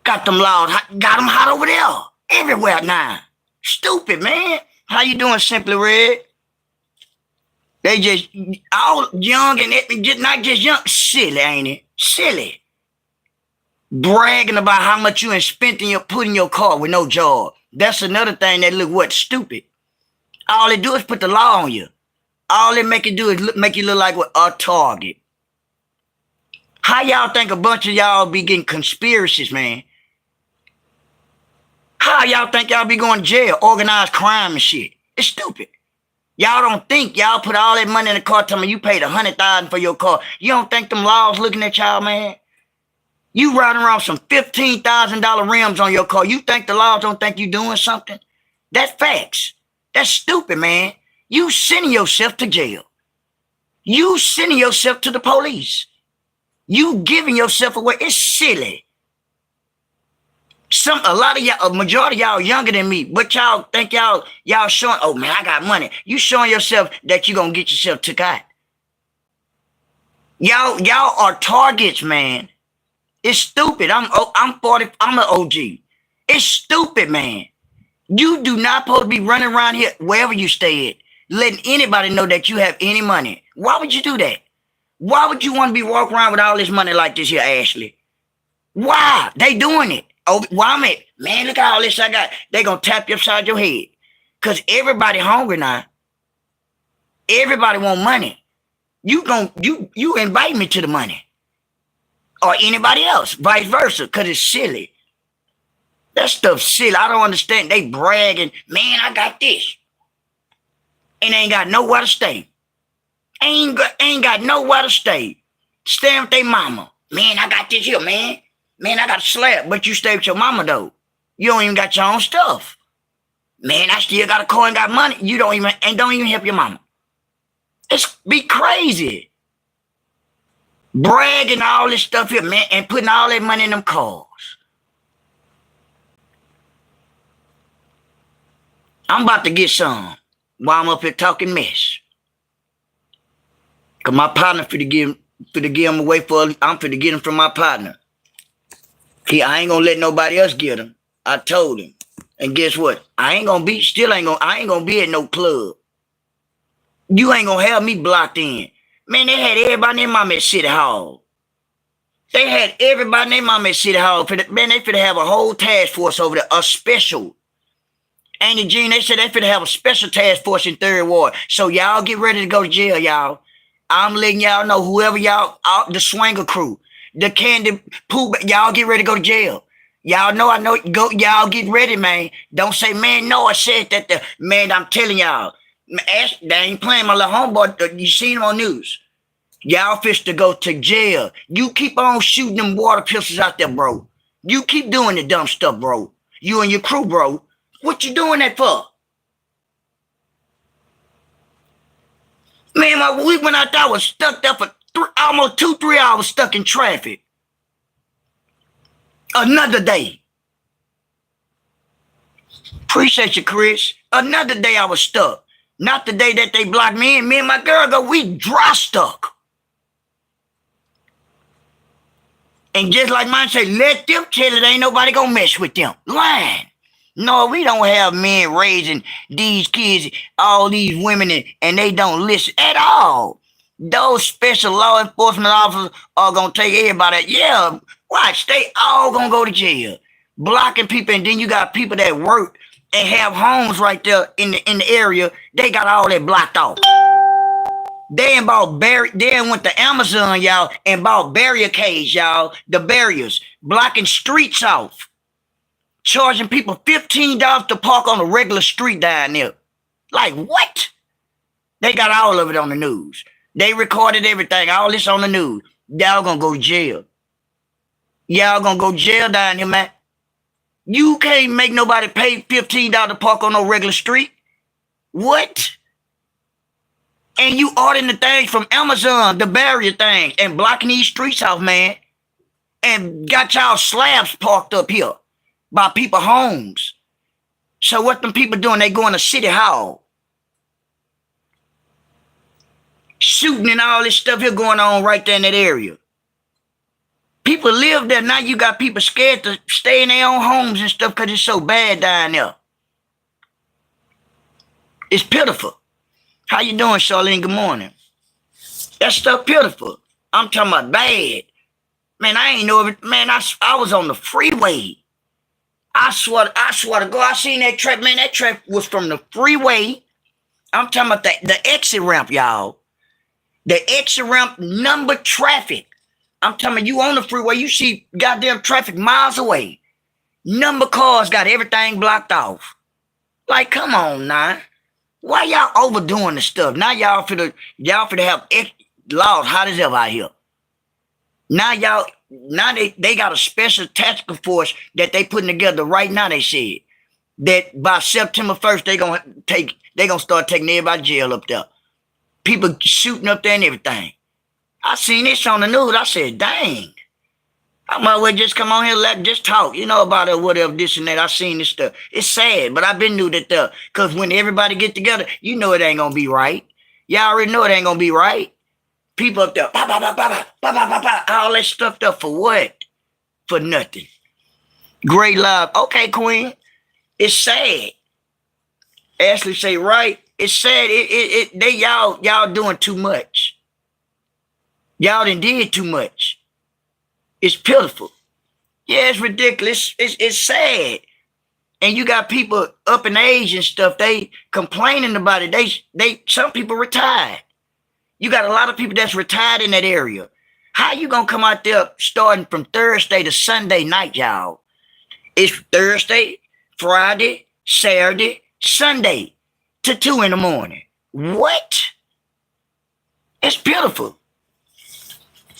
Got them loud, got them hot over there. Everywhere now. Stupid, man. How you doing, Simply Red? They just all young and just not just young. Silly, ain't it? Silly. Bragging about how much you ain't spent in put in your car with no job. That's another thing that look what? Stupid. All they do is put the law on you. All they make you do is make you look like what? A target. How y'all think a bunch of y'all be getting conspiracies, man? How y'all think y'all be going to jail, organized crime and shit? It's stupid. Y'all don't think y'all put all that money in the car, tell me you paid $100,000 for your car. You don't think them laws looking at y'all, man? You riding around some $15,000 rims on your car. You think the laws don't think you doing something? That's facts. That's stupid, man. You sending yourself to jail. You sending yourself to the police. You giving yourself away. It's silly. A lot of y'all, a majority of y'all younger than me, but y'all think y'all showing, oh man, I got money. You showing yourself that you gonna get yourself took out. Y'all are targets, man. It's stupid. I'm 40, I'm an OG. It's stupid, man. You do not supposed to be running around here wherever you stay at, letting anybody know that you have any money. Why would you do that? Why would you want to be walking around with all this money like this here, Ashley? Why? They doing it. Oh, why, man, look at all this I got. They gonna tap you upside your head. Because everybody hungry now. Everybody want money. You invite me to the money. Or anybody else, vice versa, because it's silly. That stuff's silly. I don't understand. They bragging, man, I got this. And ain't got nowhere to stay. Ain't got nowhere to stay. Staying with their mama. Man, I got this here, man. Man, I got a slab, but you stay with your mama, though. You don't even got your own stuff. Man, I still got a car and got money. You don't even help your mama. It's be crazy. bragging all this stuff here, man, and putting all that money in them cars. I'm about to get some while I'm up here talking mess. Cause my partner finna give him away I'm finna get him from my partner. I ain't gonna let nobody else get him. I told him. And guess what? I ain't gonna be at no club. You ain't gonna have me blocked in. Man, they had everybody in my at City Hall. They had everybody in my at City Hall. Man, they finna have a whole task force over there, a special. Andy Jean, they said they finna have a special task force in 3rd Ward. So y'all get ready to go to jail, y'all. I'm letting y'all know, whoever y'all, the swanger crew, the candy poo, y'all get ready to go to jail. Y'all know, y'all get ready, man. Don't say, man, no, I said that. Man, I'm telling y'all. They ain't playing, my little homeboy. You seen him on news. Y'all fish to go to jail. You keep on shooting them water pistols out there, bro. You keep doing the dumb stuff, bro. You and your crew, bro. What you doing that for? Man, my week when I thought I was stuck there for almost 2-3 hours stuck in traffic. Another day. Appreciate you, Chris. Another day I was stuck. Not the day that they blocked me in. Me and my girl we dry stuck. And just like mine say, let them tell it, ain't nobody gonna mess with them. Lying. No, we don't have men raising these kids, all these women, and they don't listen at all. Those special law enforcement officers are going to take everybody. Yeah, watch, they all going to go to jail. Blocking people, and then you got people that work and have homes right there in the area. They got all that blocked off. They went to Amazon, y'all, and bought barricades, y'all, the barriers, blocking streets off. Charging people $15 to park on a regular street down there. Like, what? They got all of it on the news. They recorded everything, all this on the news. Y'all gonna go to jail. Y'all gonna go to jail down here, man. You can't make nobody pay $15 to park on no regular street. What? And you ordering the things from Amazon, the barrier things, and blocking these streets off, man. And got y'all slabs parked up here by people's homes. So what them people doing? They going to City Hall. Shooting and all this stuff here going on right there in that area. People live there. Now you got people scared to stay in their own homes and stuff because it's so bad down there. It's pitiful. How you doing, Charlene? Good morning. That stuff pitiful. I'm talking about bad. Man, I ain't know it. Man, I was on the freeway. I swear to God, I seen that truck. Man, that truck was from the freeway. I'm talking about the exit ramp, y'all. The exit ramp number traffic. I'm talking about you on the freeway. You see goddamn traffic miles away. Number cars got everything blocked off. Like, come on now. Why y'all overdoing the stuff? Now y'all finna have laws hot as ever out here. Now they got a special tactical force that they putting together right now. They said that by September 1st, they gonna start taking everybody to jail up there. People shooting up there and everything. I seen this on the news. I said, dang. I might well just come on here, just talk, about it, whatever, this and that. I seen this stuff. It's sad, but I've been knew that because when everybody get together, it ain't gonna be right. Y'all already know it ain't gonna be right. People up there, all that stuff there for what? For nothing. Great love. Okay, Queen. It's sad. Ashley say, right. It's sad. Y'all doing too much. Y'all done did too much. It's pitiful. Yeah, it's ridiculous. It's sad. And you got people up in age and stuff, they complaining about it. Some people retired. You got a lot of people that's retired in that area. How you gonna come out there starting from Thursday to Sunday night, y'all? It's Thursday, Friday, Saturday, Sunday to 2 in the morning. What? It's beautiful.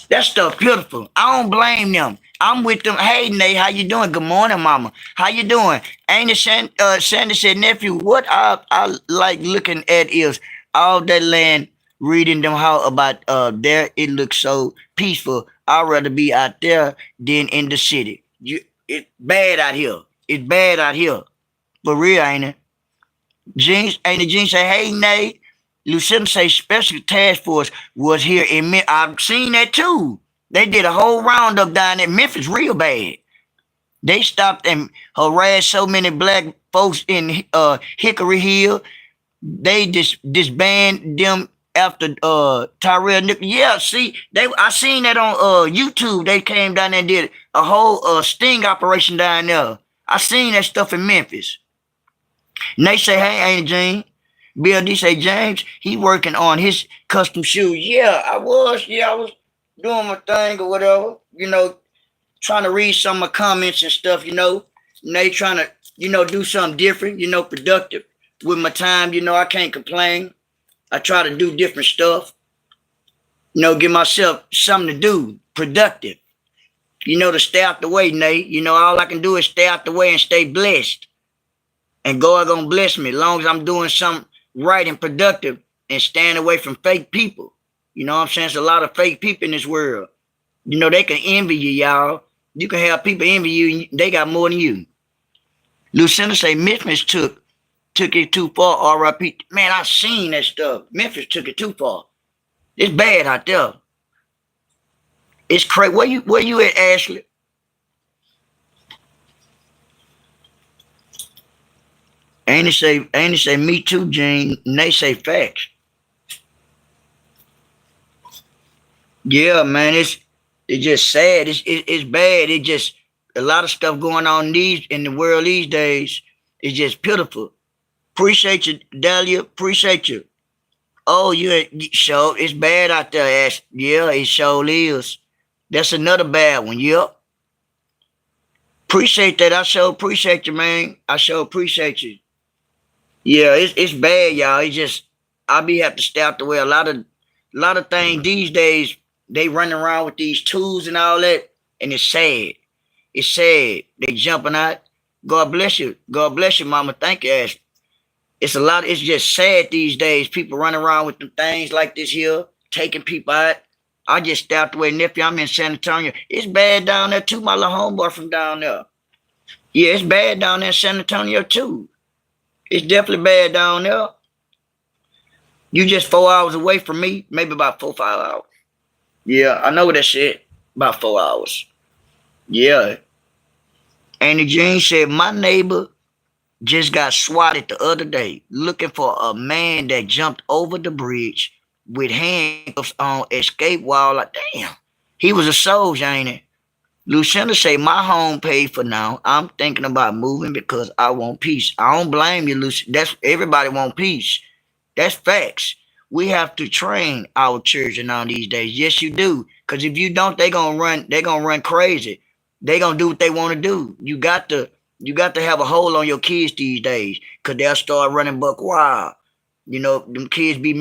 That stuff beautiful. I don't blame them. I'm with them. Hey, Nate, how you doing? Good morning, mama. How you doing? Ain't Sandy said, nephew, what I like looking at is all that land reading them how about there it looks so peaceful. I'd rather be out there than in the city. It's bad out here. It's bad out here. For real, ain't it? Jeans ain't it Jeans say, hey Nate, Lucinda say special task force was here in Memphis. I've seen that too. They did a whole roundup down in Memphis real bad. They stopped and harassed so many black folks in Hickory Hill. They just disbanded them after Tyrell Nichols. Yeah, see, I seen that on YouTube. They came down there and did a whole sting operation down there. I seen that stuff in Memphis. And they say, hey, Ain't Jean. BLD say, James, he working on his custom shoes. Yeah, I was. Yeah, I was doing my thing or whatever. You know, trying to read some of my comments and stuff, you know. And they trying to, you know, do something different, you know, productive with my time. You know, I can't complain. I try to do different stuff. You know, give myself something to do, productive. You know, to stay out the way, Nate. You know, all I can do is stay out the way and stay blessed. And God gonna bless me as long as I'm doing something right and productive and staying away from fake people. You know what I'm saying? There's a lot of fake people in this world. You know, they can envy you, y'all. You can have people envy you and they got more than you. Lucinda say Memphis took it too far, RIP. Man, I seen that stuff. Memphis took it too far. It's bad out there. It's crazy. Where you at, Ashley? Ain't it say me too, Gene? And they say facts. Yeah, man, it's just sad. It's bad. It just a lot of stuff going on in the world these days. It's just pitiful. Appreciate you, Dahlia. Appreciate you. Oh, you sure it's bad out there, Ash. Yeah, it sure is. That's another bad one. Yep. Appreciate that. I sure appreciate you, man. I sure appreciate you. Yeah, it's bad, y'all. It's just I be have to stay out the way. A lot of things these days, they running around with these tools and all that, and it's sad. It's sad. They jumping out. God bless you. God bless you, mama. Thank you, Ash. It's just sad these days. People running around with them things like this here, taking people out. I just stay out the way, nephew. I'm in San Antonio. It's bad down there too, my little homeboy from down there. Yeah, it's bad down there in San Antonio too. It's definitely bad down there. You just 4 hours away from me, maybe about 4 or 5 hours. Yeah, I know that shit. About 4 hours. Yeah. Annie Jean said, my neighbor just got swatted the other day looking for a man that jumped over the bridge with handcuffs on, escape wall. Like, damn. He was a soldier, ain't it? Lucinda say, my home paid for now. I'm thinking about moving because I want peace. I don't blame you, Lucinda. That's everybody want peace. That's facts. We have to train our children on these days. Yes, you do. Because if you don't, they're gonna run crazy. They're gonna do what they want to do. You got to have a hold on your kids these days, because they'll start running buck wild. You know, them kids be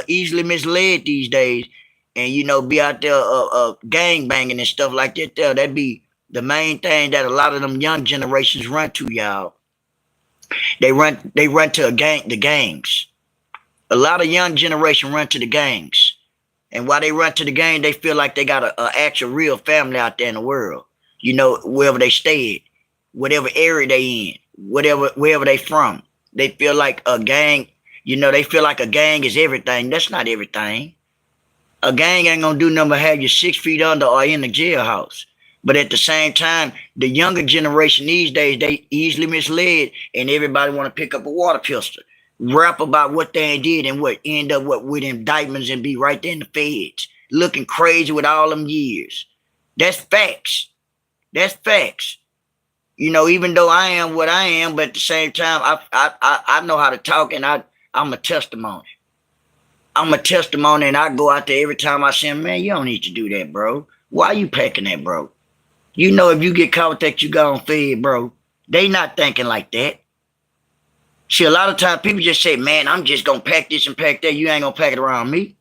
easily misled these days. And, you know, be out there gang banging and stuff like that. That'd be the main thing that a lot of them young generations run to, y'all. They run to the gangs. A lot of young generation run to the gangs. And while they run to the gang, they feel like they got an actual real family out there in the world. You know, wherever they stay at, whatever area they in, wherever they from. They feel like a gang, you know, they feel like a gang is everything. That's not everything. A gang ain't gonna do nothing but have you 6 feet under or in the jailhouse. But at the same time, the younger generation these days, they easily misled, and everybody want to pick up a water pistol, rap about what they did and what end up with indictments and be right there in the feds, looking crazy with all them years. That's facts. That's facts. You know, even though I am what I am, but at the same time, I know how to talk, and I'm a testimony. I'm a testimony, and I go out there every time I say, man, you don't need to do that, bro. Why you packing that, bro? You know, if you get caught with that, you gone fed, bro. They not thinking like that. See, a lot of times people just say, man, I'm just going to pack this and pack that. You ain't going to pack it around me.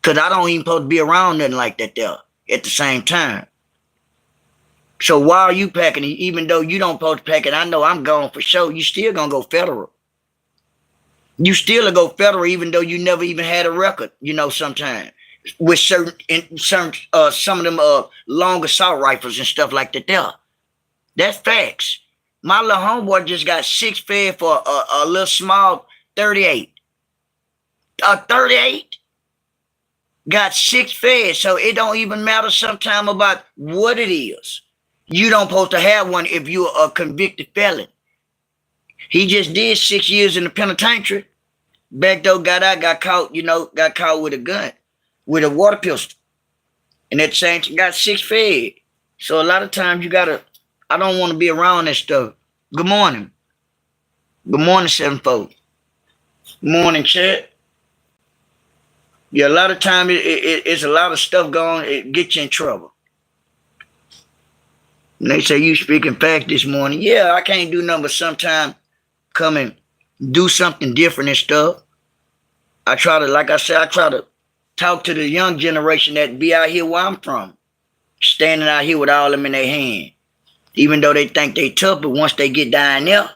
Because I don't even supposed to be around nothing like that there at the same time. So why are you packing it? Even though you don't supposed to pack it, I know I'm going for sure. You still going to go federal. You still go federal even though you never even had a record, sometimes. With certain some of them long assault rifles and stuff like that there. That's facts. My little homeboy just got 6 fed for a little small 38. A 38 got 6 fed, so it don't even matter sometime about what it is. You don't supposed to have one if you're a convicted felon. He just did 6 years in the penitentiary. Back though, got out, got caught with a gun, with a water pistol. And at the same time, got 6 fed. So a lot of times you gotta, I don't want to be around that stuff. Good morning. Good morning, 7-4. Good morning, chat. Yeah, a lot of time it's a lot of stuff going, it gets you in trouble. And they say you speaking fact this morning. Yeah, I can't do nothing but sometime come and do something different and stuff. I try to, like I said, I try to talk to the young generation that be out here where I'm from. Standing out here with all them in their hand. Even though they think they tough, but once they get down there,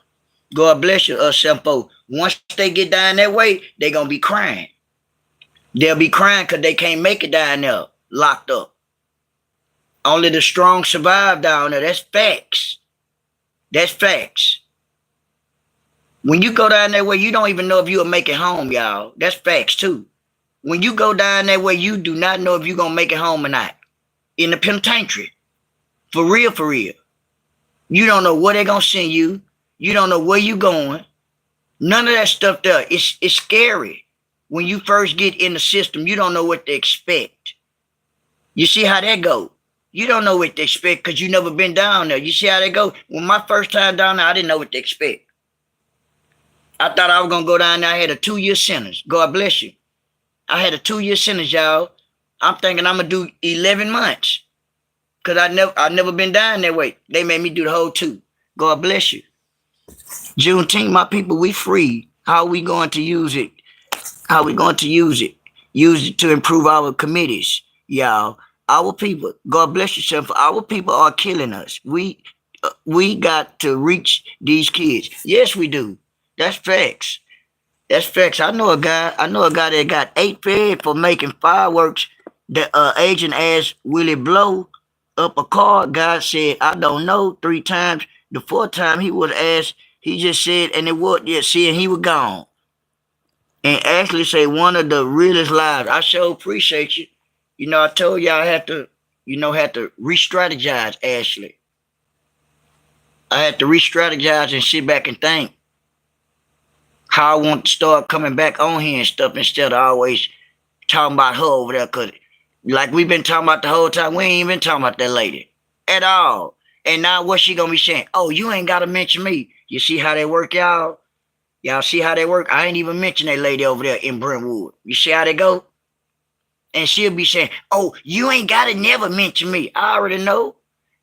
God bless you, 7-4. Once they get down that way, they gonna be crying. They'll be crying because they can't make it down there, locked up. Only the strong survive down there. That's facts. That's facts. When you go down that way, you don't even know if you'll make it home, y'all. That's facts, too. When you go down that way, you do not know if you're going to make it home or not. In the penitentiary. For real, for real. You don't know where they're going to send you. You don't know where you're going. None of that stuff there. It's scary. When you first get in the system, you don't know what to expect. You see how that go? You don't know what to expect because you never been down there. You see how that go? When my first time down there, I didn't know what to expect. I thought I was going to go down there. I had a 2-year sentence. God bless you. I had a 2-year sentence, y'all. I'm thinking I'm going to do 11 months because I never been down that way. They made me do the whole 2. God bless you. Juneteenth, my people, we free. How are we going to use it? How are we going to use it? Use it to improve our committees, y'all. Our people, God bless yourself. Our people are killing us. We got to reach these kids. Yes, we do. That's facts. That's facts. I know a guy that got 8 fed for making fireworks. The agent asked, will it blow up a car? Guy said, I don't know, 3 times. The 4th time he was asked, he just said, and it was, yeah, see, and he was gone. And Ashley said, one of the realest lives. I sure appreciate you. I told y'all I had to, had to re-strategize, Ashley. I had to re-strategize and sit back and think how I want to start coming back on here and stuff instead of always talking about her over there. Because like we've been talking about the whole time, we ain't even talking about that lady at all. And now what's she going to be saying? Oh, you ain't got to mention me. You see how they work, y'all? Y'all see how they work? I ain't even mention that lady over there in Brentwood. You see how they go? And she'll be saying, oh, you ain't got to never mention me. I already know.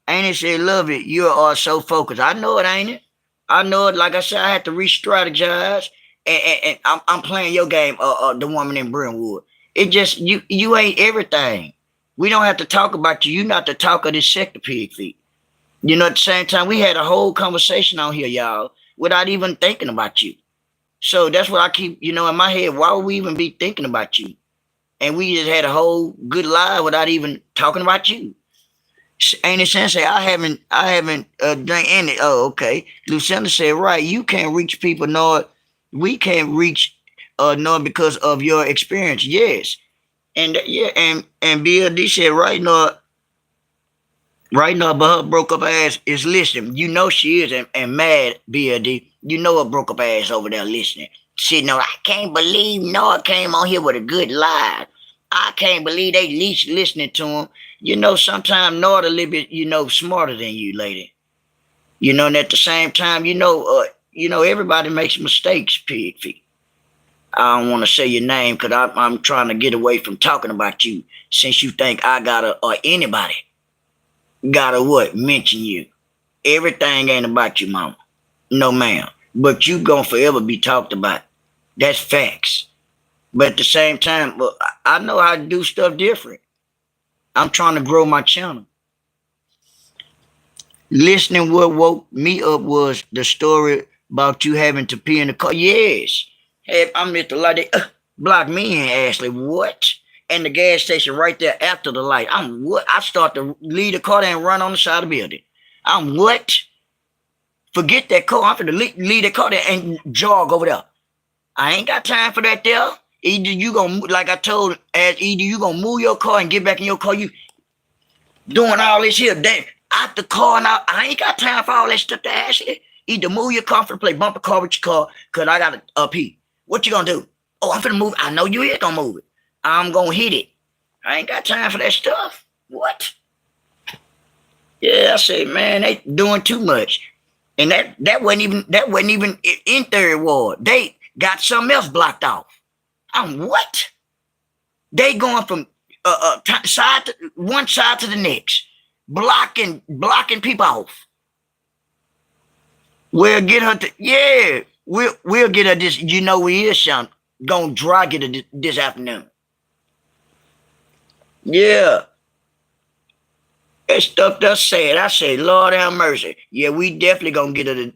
Ain't it said, love it, you are so focused. I know it, ain't it? I know it. Like I said, I had to re-strategize. And I'm playing your game, the woman in Brentwood. It just, you ain't everything. We don't have to talk about you. You're not the talk of this sector, pig feet. At the same time, we had a whole conversation on here, y'all, without even thinking about you. So that's what I keep, in my head. Why would we even be thinking about you? And we just had a whole good live without even talking about you. Ain't it sense? I haven't done any. Oh, okay. Lucinda said, right. You can't reach people, nor we can't reach, nor because of your experience. Yes. And yeah, and BLD said, right now, but her broke up ass is listening. You know she is, and mad, BLD. You know her broke up ass over there listening. She know, I can't believe Noah came on here with a good live. I can't believe they least listening to him. Sometimes Noah a little bit, smarter than you, lady. And at the same time, everybody makes mistakes, pig feet. I don't want to say your name because I'm trying to get away from talking about you since you think I gotta, or anybody gotta what? Mention you. Everything ain't about you, mama. No, ma'am. But you gonna forever be talked about. That's facts. But at the same time, I know how to do stuff different. I'm trying to grow my channel. Listening, what woke me up was the story about you having to pee in the car. Yes. Hey, I'm at the light. They block me and Ashley. What? And the gas station right there after the light. I'm what? I start to leave the car there and run on the side of the building. I'm what? Forget that car. I'm finna leave the car there and jog over there. I ain't got time for that there. Either you gonna, like I told, either you gonna move your car and get back in your car. You doing all this here, out the car now. I ain't got time for all that stuff to Ashley. Either move your car, play bumper car with your car, cause I got a pee. What you gonna do? Oh, I'm finna move. I know you is gonna move it. I'm gonna hit it. I ain't got time for that stuff. What? Yeah, I say, man, they doing too much. And that wasn't even in Third Ward. They got something else blocked off. I'm what? They going from one side to the next, blocking people off. We'll get her to, yeah, we'll get her this, you know we is, Sean, gonna drag it this afternoon. Yeah. That stuff that's sad. I say, Lord have mercy. Yeah, we definitely gonna get her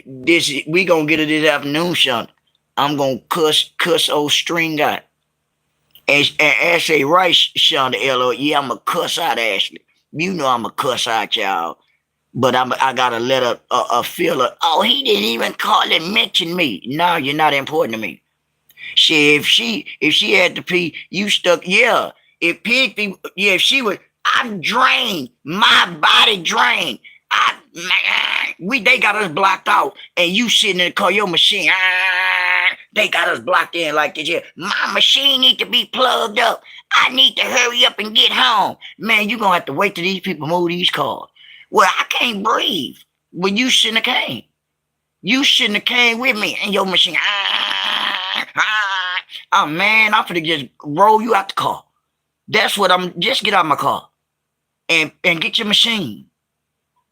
this, we gonna get her this afternoon, Sean. I'm gonna cuss old string out. And Ashley right, Sean the LO, yeah, I'm a cuss out Ashley. You know I'm a cuss out, y'all. But I gotta let her feel her. Oh, he didn't even call and mention me. No, you're not important to me. If she had to pee, you stuck. Yeah, if pee, yeah, if she would, I'm drained. My body drained. They got us blocked out, and you sitting in the car, your machine. They got us blocked in like this. Yeah, my machine need to be plugged up. I need to hurry up and get home. Man, you gonna have to wait till these people move these cars. Well, I can't breathe. Well, you shouldn't have came. You shouldn't have came with me and your machine. Oh, man, I'm finna just roll you out the car. That's what just get out of my car and get your machine.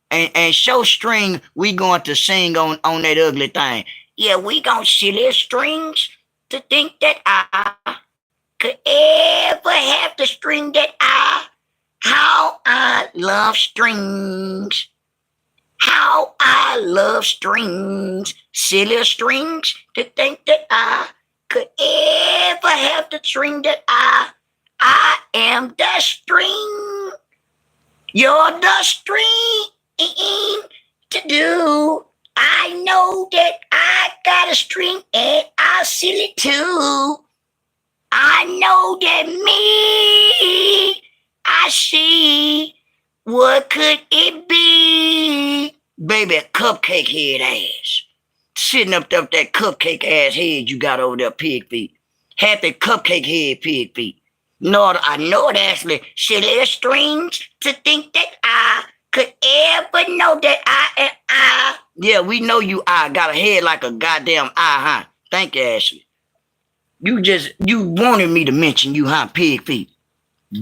And show string we going to sing on that ugly thing. Yeah, we gonna silly strings to think that I could ever have the string that how I love strings. How I love strings. Silly strings to think that I could ever have the string that I am the string. You're the string to do. I know that I got a string and I'll silly too. I know that me, I see, what could it be? Baby, a cupcake head ass. Sitting up that cupcake ass head you got over there, pig feet. Happy cupcake head, pig feet. Lord, I know it, Ashley. Silly strings to think that I could ever know that I am I. Yeah, we know you I. Got a head like a goddamn I, huh? Thank you, Ashley. You wanted me to mention you, huh, pig feet?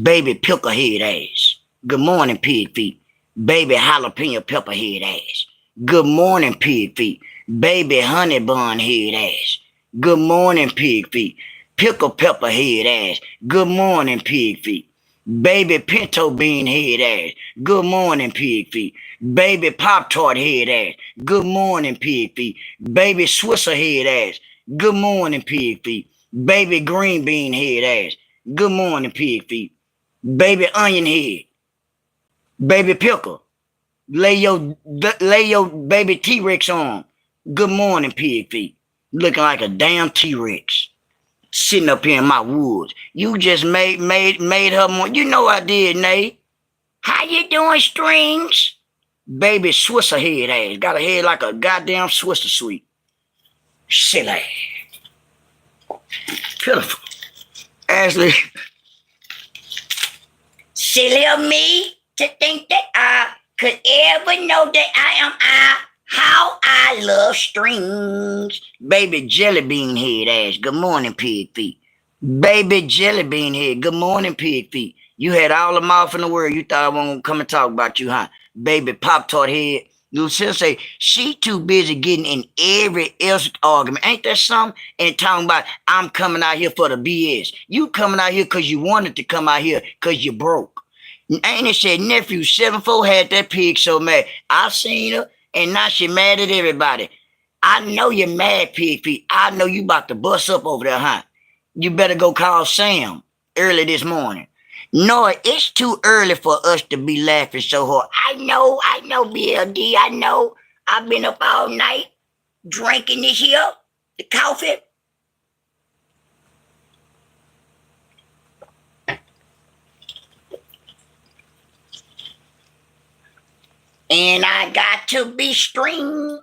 Baby pickle head ass. Good morning, pig feet. Baby jalapeno pepper head ass. Good morning, pig feet. Baby honey bun head ass. Good morning, pig feet. Pickle pepper head ass. Good morning, pig feet. Baby pinto bean head ass. Good morning, pig feet. Baby Pop-Tart head ass. Good morning, pig feet. Baby Swisser head ass. Good morning, pig feet. Baby green bean head ass. Good morning, pig feet. Baby onion head. Baby pickle. Lay your baby T-Rex on. Good morning, pig feet. Looking like a damn T-Rex. Sitting up here in my woods. You just made her more. You know I did, Nate. How you doing, strings? Baby Swisser head ass. Got a head like a goddamn Swisser sweet. Silly. Pitiful. Ashley. Silly of me to think that I could ever know that I am I. How I love strings. Baby jelly bean head ass. Good morning, pig feet. Baby jelly bean head. Good morning, pig feet. You had all the mouth in the world. You thought I wasn't gonna come and talk about you, huh? Baby Pop-Tart head. Lucille say, she too busy getting in every else argument. Ain't that something? And talking about, I'm coming out here for the BS. You coming out here because you wanted to come out here because you broke. Ain't it said, nephew, 7'4" had that pig so mad. I seen her, and now she mad at everybody. I know you're mad, Pig Feet. I know you about to bust up over there, huh? You better go call Sam early this morning. No, it's too early for us to be laughing so hard. I know, BLD. I know. I've been up all night drinking this here, the coffee. And I got to be string.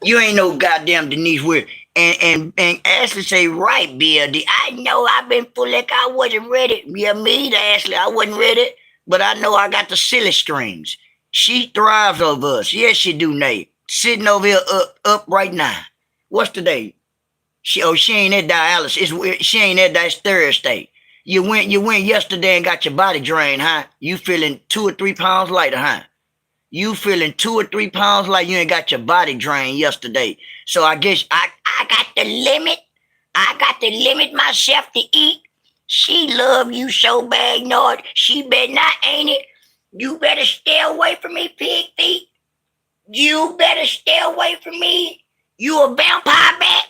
You ain't no goddamn Denise Weir. And Ashley say, right, BLD. I know I've been full like I wasn't ready. Yeah, me, Ashley, I wasn't ready. But I know I got the silly strings. She thrives over us. Yes, she do, Nate. Sitting over here up right now. What's the day? She ain't at dialysis. She ain't at that Thursday. You went yesterday and got your body drained, huh? You feeling 2 or 3 pounds lighter, huh? You feeling 2 or 3 pounds like you ain't got your body drained yesterday. So I guess I got to limit. I got to limit myself to eat. She love you so bad, Nord. She better not, ain't it? You better stay away from me, Pig Feet. You better stay away from me. You a vampire bat.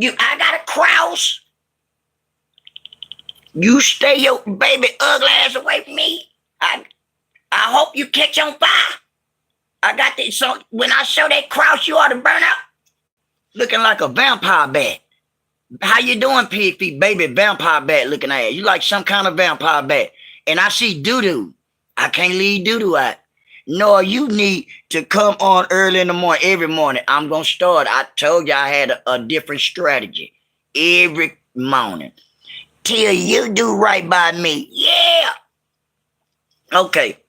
I got a crouse. You stay your baby ugly ass away from me. I hope you catch on fire. I got this. So when I show that cross, you ought to burn up. Looking like a vampire bat. How you doing, Pig Feet? Baby vampire bat looking at you. You like some kind of vampire bat. And I see doo-doo. I can't leave doo-doo out. No, you need to come on early in the morning, every morning. I'm going to start. I told you I had a different strategy every morning. Till you do right by me. Yeah. Okay.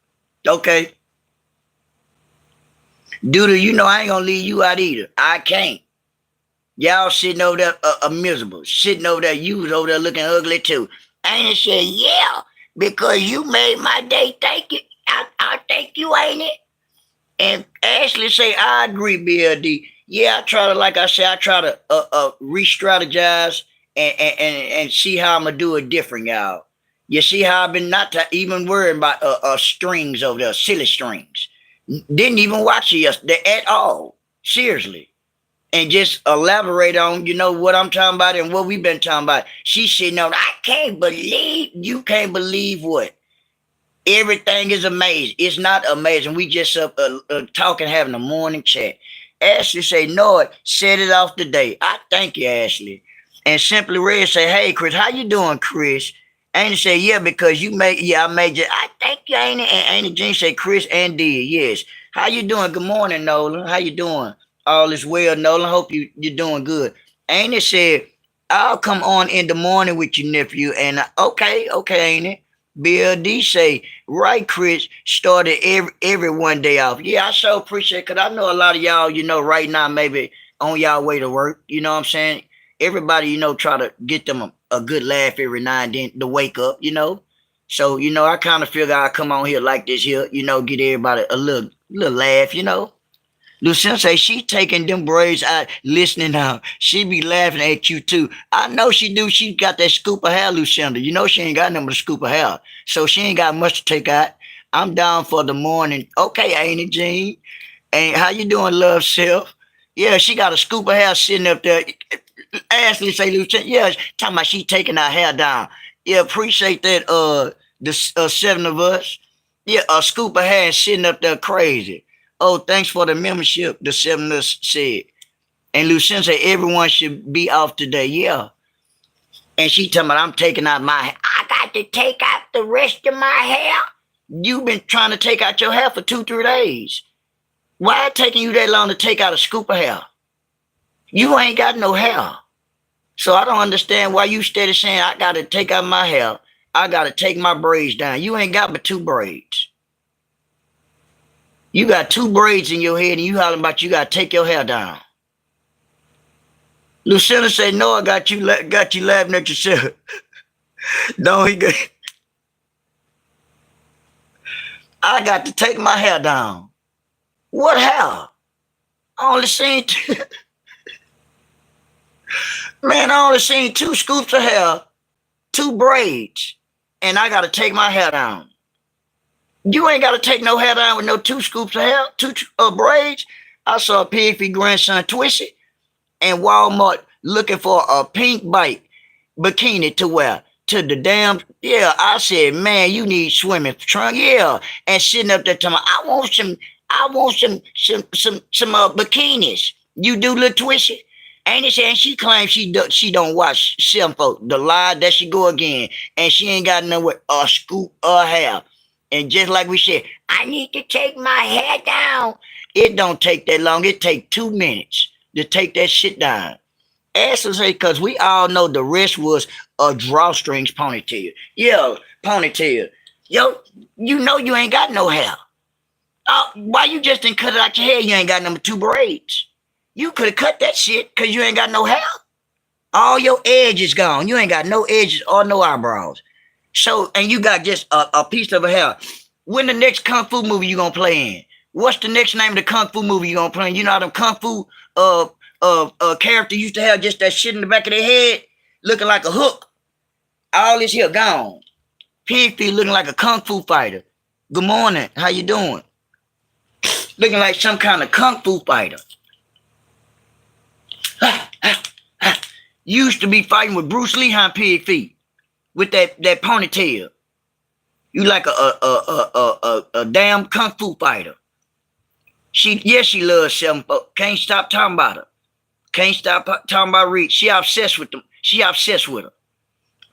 Doodle, you know I ain't gonna leave you out either. I can't. Y'all sitting over there miserable. Sitting over there, you was over there looking ugly too. Ain't it said, yeah, because you made my day. Thank you. I thank you, ain't it? And Ashley say, I agree, BLD. Yeah, I try to re-strategize and see how I'm gonna do it different, y'all. You see how I've been not to even worrying about strings over there, silly strings. Didn't even watch it yesterday at all. Seriously. And just elaborate on, what I'm talking about and what we've been talking about. She's sitting on, you can't believe what? Everything is amazing. It's not amazing. We just talking, having a morning chat. Ashley say, no, set it off today. I thank you, Ashley. And Simply Red say, hey, Chris, how you doing, Chris? Ain't say, yeah, because I made you. I thank you, ain't it? And Ain't Jean say, Chris and D, yes. How you doing? Good morning, Nolan. How you doing? All is well, Nolan. Hope you're doing good. Ain't it said, I'll come on in the morning with you, nephew. And okay, ain't it? BLD say, right, Chris, started every one day off. Yeah, I so appreciate it, because I know a lot of y'all, right now, maybe on y'all way to work. You know what I'm saying? Everybody, try to get them a good laugh every now and then to wake up, So, I kind of figure I come on here like this here, get everybody a little laugh, Lucinda say she taking them braids out, listening now. She be laughing at you too. I know she do. She got that scoop of hair, Lucinda. She ain't got nothing but a scoop of hair. So she ain't got much to take out. I'm down for the morning. Okay, ain't it, Jean? And how you doing, love self? Yeah, she got a scoop of hair sitting up there. Ashley say, Lucinda, yeah, talking about she taking her hair down. Yeah, appreciate that, the 7 of us. Yeah, a scoop of hair sitting up there crazy. Oh, thanks for the membership, the 7 of us said. And Lucinda said, everyone should be off today. Yeah. And she talking about, I'm taking out my hair. I got to take out the rest of my hair? You've been trying to take out your hair for 2-3 days. Why it taking you that long to take out a scoop of hair? You ain't got no hair. So I don't understand why you steady saying, I got to take out my hair. I got to take my braids down. You ain't got but 2 braids. You got 2 braids in your head and you hollering about you got to take your hair down. Lucinda said, no, I got you laughing at yourself. No, I got to take my hair down. What hair? I only seen Man, I only seen 2 scoops of hair, 2 braids, and I got to take my hair down. You ain't got to take no hair down with no 2 scoops of hair, 2 braids. I saw Pigfeet grandson Twisted and Walmart looking for a pink bike bikini to wear to the damn. Yeah, I said, man, you need swimming trunk. Yeah, and sitting up there telling me, I want some bikinis. You do, little Twisted? Ain't it saying she claims she don't watch some folk. The lie that she go again, and she ain't got nowhere scoop her hair. And just like we said, I need to take my hair down. It don't take that long. It take 2 minutes to take that shit down. Ask us, because we all know the rest was a drawstrings ponytail. Yeah, ponytail. Yo, you know you ain't got no hair. Why you just didn't cut it out your hair? You ain't got number 2 braids. You could have cut that shit because you ain't got no hair. All your edges gone. You ain't got no edges or no eyebrows. So, and you got just a piece of a hair. When the next Kung Fu movie you gonna play in? What's the next name of the Kung Fu movie you gonna play in? You know how them Kung Fu character used to have just that shit in the back of their head looking like a hook. All this here gone. Pigfeet looking like a Kung Fu fighter. Good morning. How you doing? Looking like some kind of Kung Fu fighter. Used to be fighting with Bruce Lee on Pigfeet with that ponytail. You like a damn Kung Fu fighter. She loves selling folks. Can't stop talking about her. Can't stop talking about Reed. She obsessed with them. She obsessed with her.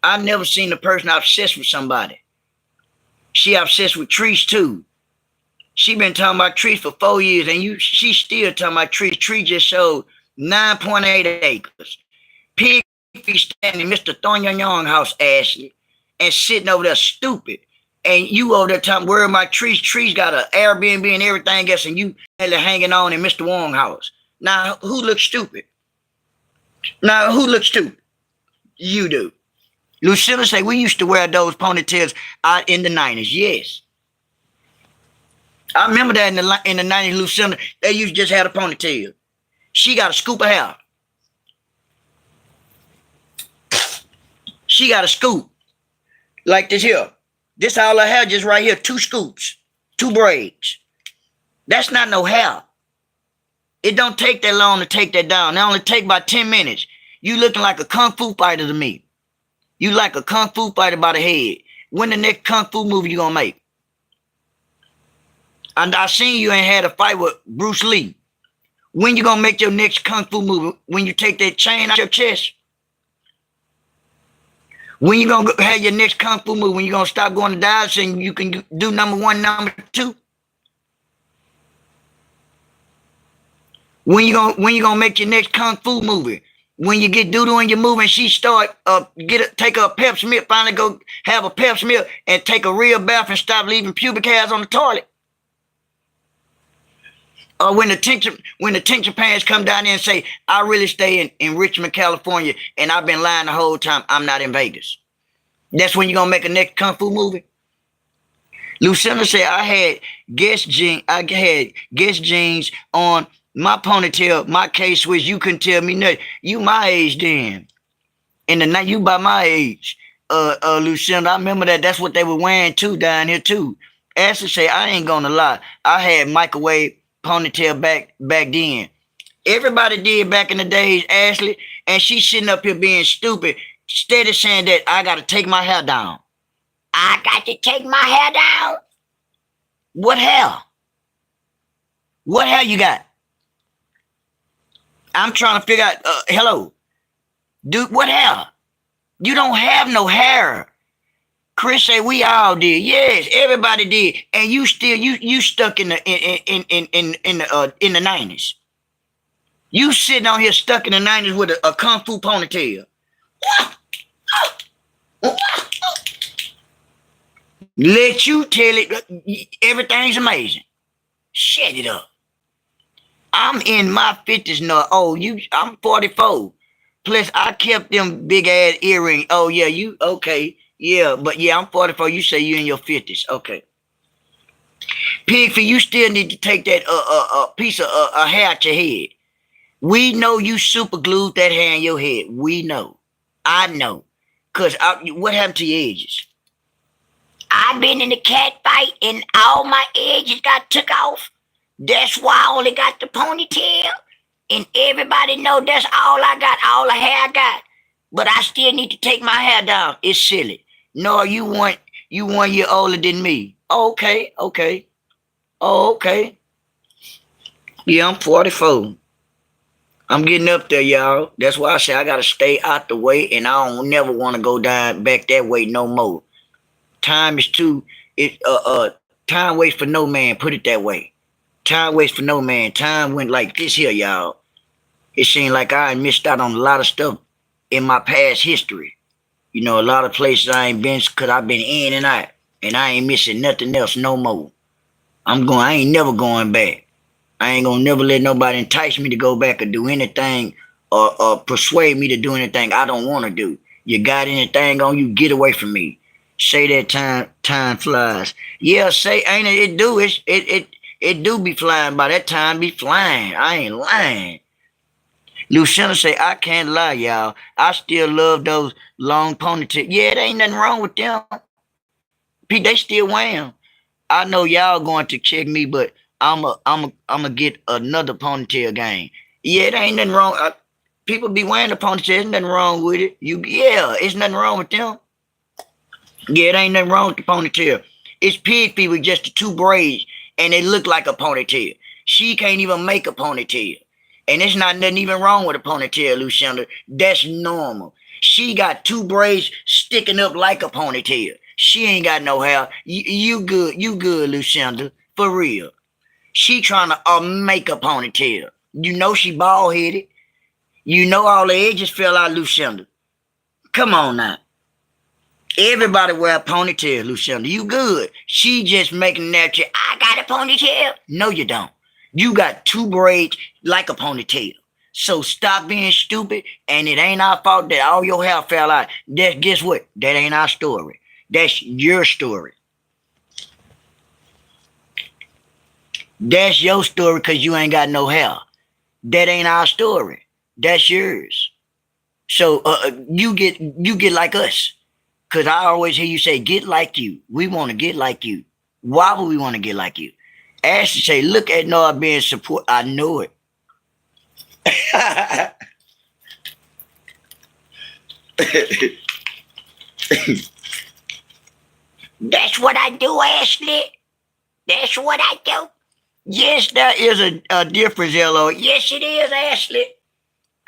I never seen a person obsessed with somebody. She obsessed with trees too. She been talking about trees for 4 years, and she still talking about trees. Tree just showed 9.8 acres. Pigfeet standing in Mr. Thong house, Ashley, and sitting over there stupid. And you over there talking, where are my trees? Trees got an Airbnb and everything else, and you hanging on in Mr. Wong house. Now, who looks stupid? You do. Lucilla say, we used to wear those ponytails out in the 90s. Yes. I remember that in the 90s, Lucilla, they used to just have a ponytail. She got a scoop of hair. She got a scoop. Like this here. This all her hair just right here. 2 scoops. 2 braids. That's not no hair. It don't take that long to take that down. It only take about 10 minutes. You looking like a Kung Fu fighter to me. You like a Kung Fu fighter by the head. When the next Kung Fu movie you gonna make? And I seen you ain't had a fight with Bruce Lee. When you gonna make your next Kung Fu movie? When you take that chain out your chest? When you gonna have your next Kung Fu movie? When you gonna stop going to dives and you can do number 1, number 2? When you gonna make your next Kung Fu movie? When you get doo-doo in your movie and she start take a Pepsi milk, finally go have a Pepsi milk and take a real bath and stop leaving pubic hairs on the toilet. Or when the tension pants come down there and say, I really stay in Richmond, California, and I've been lying the whole time, I'm not in Vegas. That's when you're gonna make a next Kung Fu movie? Lucinda said, I had Guess jeans on my ponytail, my K-Swiss. You couldn't tell me nothing. You my age then. In the night, you by my age. Lucinda, I remember that. That's what they were wearing too down here too. Ashley say, I ain't gonna lie. I had microwave ponytail back then. Everybody did back in the days, Ashley, and she's sitting up here being stupid, steady saying that I gotta take my hair down. I got to take my hair down? What hair? What hair you got? I'm trying to figure out, hello. Dude, what hair? You don't have no hair. Chris say we all did. Yes, everybody did. And you still you stuck in the 90s. You sitting on here stuck in the 90s with a Kung Fu ponytail. Let you tell it, everything's amazing. Shut it up. I'm in my 50s now. Oh, I'm 44. Plus, I kept them big ass earrings. Oh, yeah, you okay. Yeah, but yeah, I'm 44. You say you in your 50s. Okay. Pigfeet, you still need to take that piece of hair out your head. We know you super glued that hair in your head. We know. I know. Because what happened to your edges? I've been in a cat fight and all my edges got took off. That's why I only got the ponytail. And everybody know that's all I got, all the hair I got. But I still need to take my hair down. It's silly. No, you 1 year older than me. Okay, okay. Oh, okay. Yeah, I'm 44. I'm getting up there, y'all. That's why I say I gotta stay out the way, and I don't never want to go down back that way no more. Time is too time waits for no man, put it that way. Time waits for no man. Time went like this here, y'all. It seemed like I missed out on a lot of stuff in my past history. You know, a lot of places I ain't been because I've been in and out. And I ain't missing nothing else no more. I ain't never going back. I ain't gonna never let nobody entice me to go back or do anything or persuade me to do anything I don't want to do. You got anything on you, get away from me. Say that time flies. Yeah, say ain't it do it do be flying by that time be flying. I ain't lying. Lucinda say, I can't lie, y'all. I still love those long ponytails. Yeah, there ain't nothing wrong with them. They still wear them. I know y'all going to check me, but I'm get another ponytail game. Yeah, there ain't nothing wrong. People be wearing the ponytail. There's nothing wrong with it. It's nothing wrong with them. Yeah, there ain't nothing wrong with the ponytail. It's pig feet with just the 2 braids, and they look like a ponytail. She can't even make a ponytail. And there's not nothing even wrong with a ponytail, Lucinda. That's normal. She got 2 braids sticking up like a ponytail. She ain't got no hair. You good, Lucinda. For real. She trying to make a ponytail. You know she bald headed. You know all the edges fell out, Lucinda. Come on now. Everybody wear a ponytail, Lucinda. You good. She just making that shit. I got a ponytail. No, you don't. You got 2 braids like a ponytail. So stop being stupid, and it ain't our fault that all your hair fell out. Guess what? That ain't our story. That's your story. That's your story because you ain't got no hair. That ain't our story. That's yours. So you get like us. Because I always hear you say, get like you. We want to get like you. Why would we want to get like you? Ashley say, look at Noah being support. I know it. That's what I do, Ashley. That's what I do. Yes, there is a difference, L.O. Yes, it is, Ashley.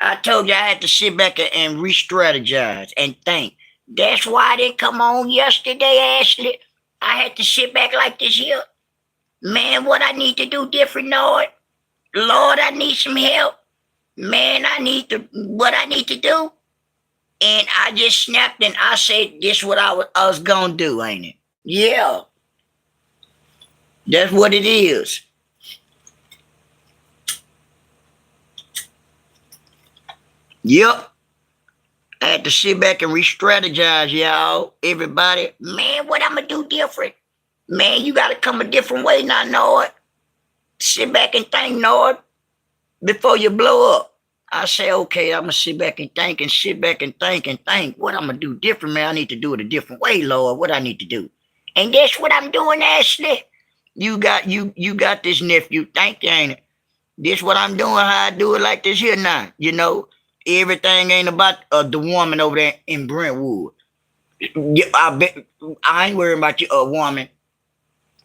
I told you I had to sit back and re-strategize and think. That's why I didn't come on yesterday, Ashley. I had to sit back like this here. Man, what I need to do different, Lord. Lord, I need some help. Man, what I need to do. And I just snapped and I said, this what I was going to do, ain't it? Yeah. That's what it is. Yep. I had to sit back and re-strategize, y'all. Everybody. Man, what I'm going to do different? Man, you got to come a different way now, Lord. Sit back and think, Lord, before you blow up. I say, okay, I'm going to sit back and think and sit back and think and think. What I'm going to do different, man? I need to do it a different way, Lord. What I need to do. And that's what I'm doing, Ashley. You got this nephew. Thank you, ain't it? This what I'm doing, how I do it like this here now. You know, everything ain't about the woman over there in Brentwood. I ain't worried about you, woman.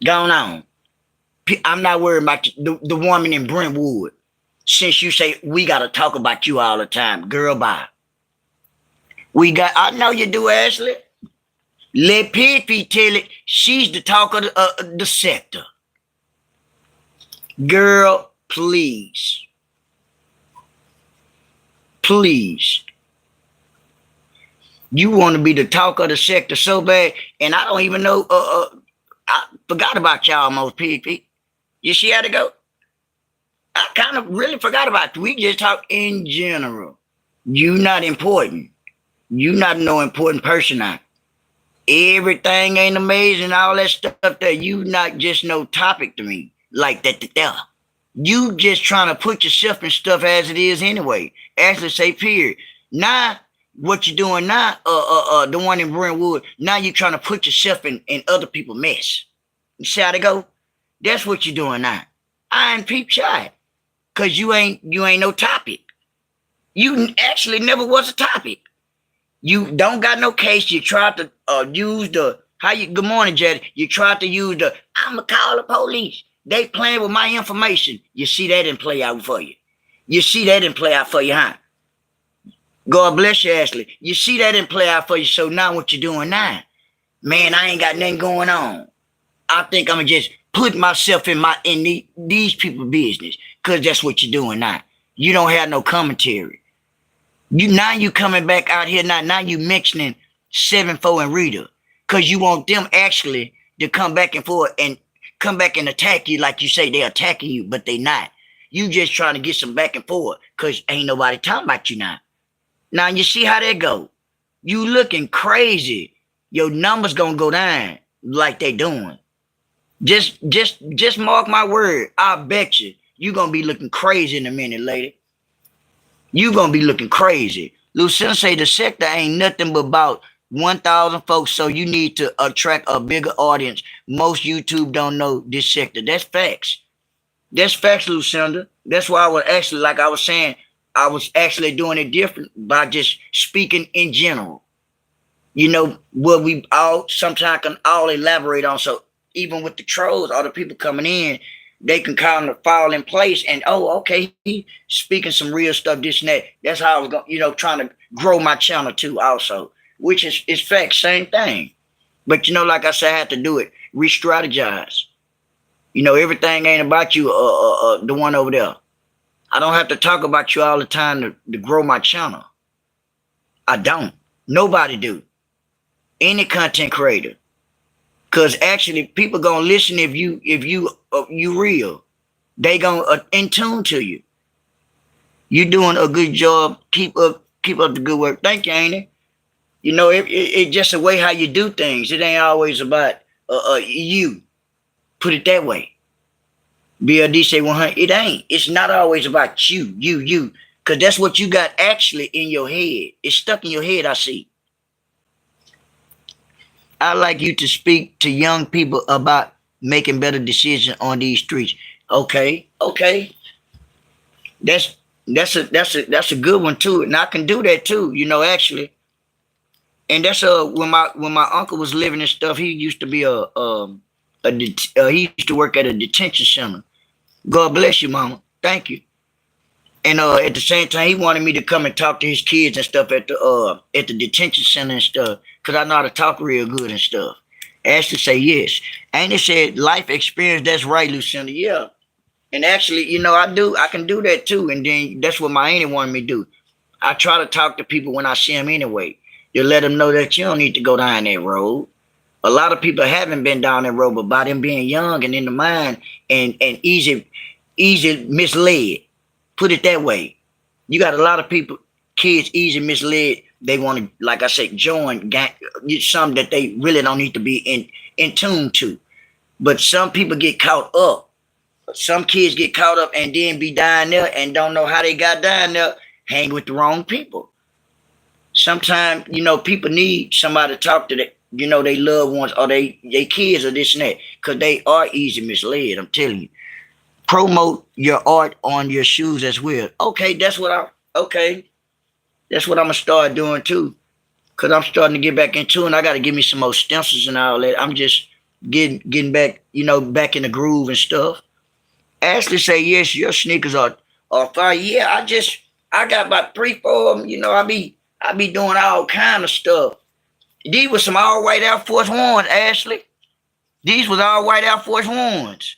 Going on. I'm not worried about the woman in Brentwood. Since you say we got to talk about you all the time. Girl, bye. I know you do, Ashley. Let Piffy tell it. She's the talk of the sector. Girl, please. Please. You want to be the talk of the sector so bad, and I don't even know. I forgot about y'all, most Piffy. You see how to go? I kind of really forgot about you. We just talk in general. You not important. You not no important person now. Everything ain't amazing, all that stuff that you not just no topic to me. Like that. You just trying to put yourself in stuff as it is anyway. Actually say period. Now, what you doing now, the one in Brentwood, now you trying to put yourself in other people's mess. You see how they go? That's what you doing now. I ain't peep shy. Cause you ain't no topic. You actually never was a topic. You don't got no case. You tried to use the good morning, Jed. You tried to use the I'ma call the police. They playing with my information. You see that didn't play out for you. You see that didn't play out for you, huh? God bless you, Ashley. You see that didn't play out for you. So now what you doing now? Man, I ain't got nothing going on. I think I'ma just put myself in these people's business. Cause that's what you're doing now. You don't have no commentary. You coming back out here now you mentioning 7-4 and Rita. Cause you want them actually to come back and forth and come back and attack you like you say they're attacking you, but they not. You just trying to get some back and forth cause ain't nobody talking about you now. Now you see how that go. You looking crazy. Your numbers gonna go down like they doing. Just mark my word. I bet you gonna be looking crazy in a minute, lady. You gonna be looking crazy. Lucinda say the sector ain't nothing but about 1,000 folks, so you need to attract a bigger audience. Most YouTube don't know this sector. That's facts. That's facts, Lucinda. That's why I was actually, like I was saying, I was actually doing it different by just speaking in general. You know, what we all sometimes can all elaborate on. So even with the trolls or the people coming in, they can kind of fall in place and, oh, okay, he speaking some real stuff, this and that. That's how I was going, trying to grow my channel too also, which is fact, same thing. But, like I said, I had to do it, re-strategize. Everything ain't about you, the one over there. I don't have to talk about you all the time to grow my channel. I don't. Nobody do. Any content creator. Cause actually, people gonna listen if you real. They gonna in tune to you. You doing a good job. Keep up the good work. Thank you, ain't it? It's just a way how you do things. It ain't always about you. Put it that way. BLD say 100. It ain't. It's not always about you. Cause that's what you got actually in your head. It's stuck in your head. I see. I like you to speak to young people about making better decisions on these streets. Okay. That's a good one too, and I can do that too. Actually, and that's when my uncle was living and stuff. He used to be he used to work at a detention center. God bless you, Mama. Thank you. And at the same time, he wanted me to come and talk to his kids and stuff at the detention center and stuff, cause I know how to talk real good and stuff. Ashley say yes. And it said life experience. That's right, Lucinda. Yeah. And actually, I can do that too. And then that's what my auntie wanted me to do. I try to talk to people when I see them anyway. To let them know that you don't need to go down that road. A lot of people haven't been down that road, but by them being young and in the mind and easy misled. Put it that way. You got a lot of people, kids, easy misled. They want to, like I said, join something that they really don't need to be in tune to. But some people get caught up. Some kids get caught up and then be down there and don't know how they got down there, hang with the wrong people. Sometimes, people need somebody to talk to their loved ones or they kids or this and that, because they are easy misled, I'm telling you. Promote your art on your shoes as well. Okay, that's what I'm gonna start doing too. Cause I'm starting to get back into it, and I gotta give me some more stencils and all that. I'm just getting back, back in the groove and stuff. Ashley say yes, your sneakers are fire. Yeah, I got about 3-4 of them. I be doing all kind of stuff. These were some all white Air Force Ones, Ashley. These was all white Air Force Ones.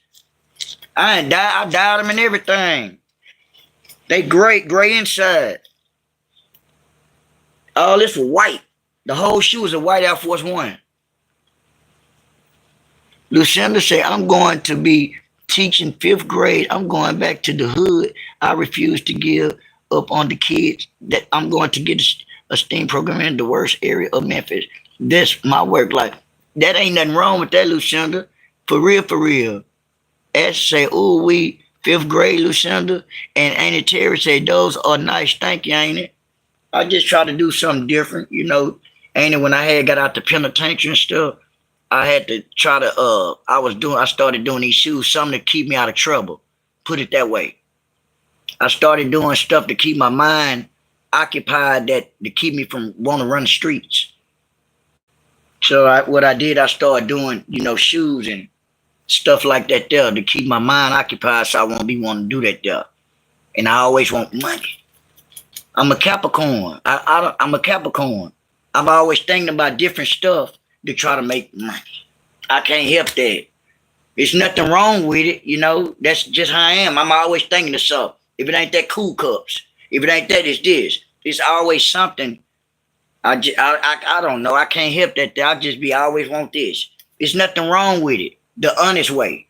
I dyed them and everything. They gray inside. All this was white. The whole shoe is a white Air Force One. Lucinda said, I'm going to be teaching 5th grade. I'm going back to the hood. I refuse to give up on the kids. That I'm going to get a STEAM program in the worst area of Memphis. That's my work life. That ain't nothing wrong with that, Lucinda. For real. Ash say, ooh, we 5th grade, Lucinda. And Auntie Terry say, those are nice. Thank you, Auntie. I just try to do something different, Auntie, when I got out the penitentiary and stuff, I had to try to, I started doing these shoes, something to keep me out of trouble. Put it that way. I started doing stuff to keep my mind occupied, that to keep me from want to run the streets. So what I did, I started doing, shoes and stuff like that there to keep my mind occupied, so I won't be wanting to do that there. And I always want money. I'm a Capricorn. I'm a Capricorn. I'm always thinking about different stuff to try to make money. I can't help that. There's nothing wrong with it, That's just how I am. I'm always thinking of something. If it ain't that cool cups, if it ain't that, it's this. It's always something. I don't know. I can't help that. I just be always want this. There's nothing wrong with it. The honest way,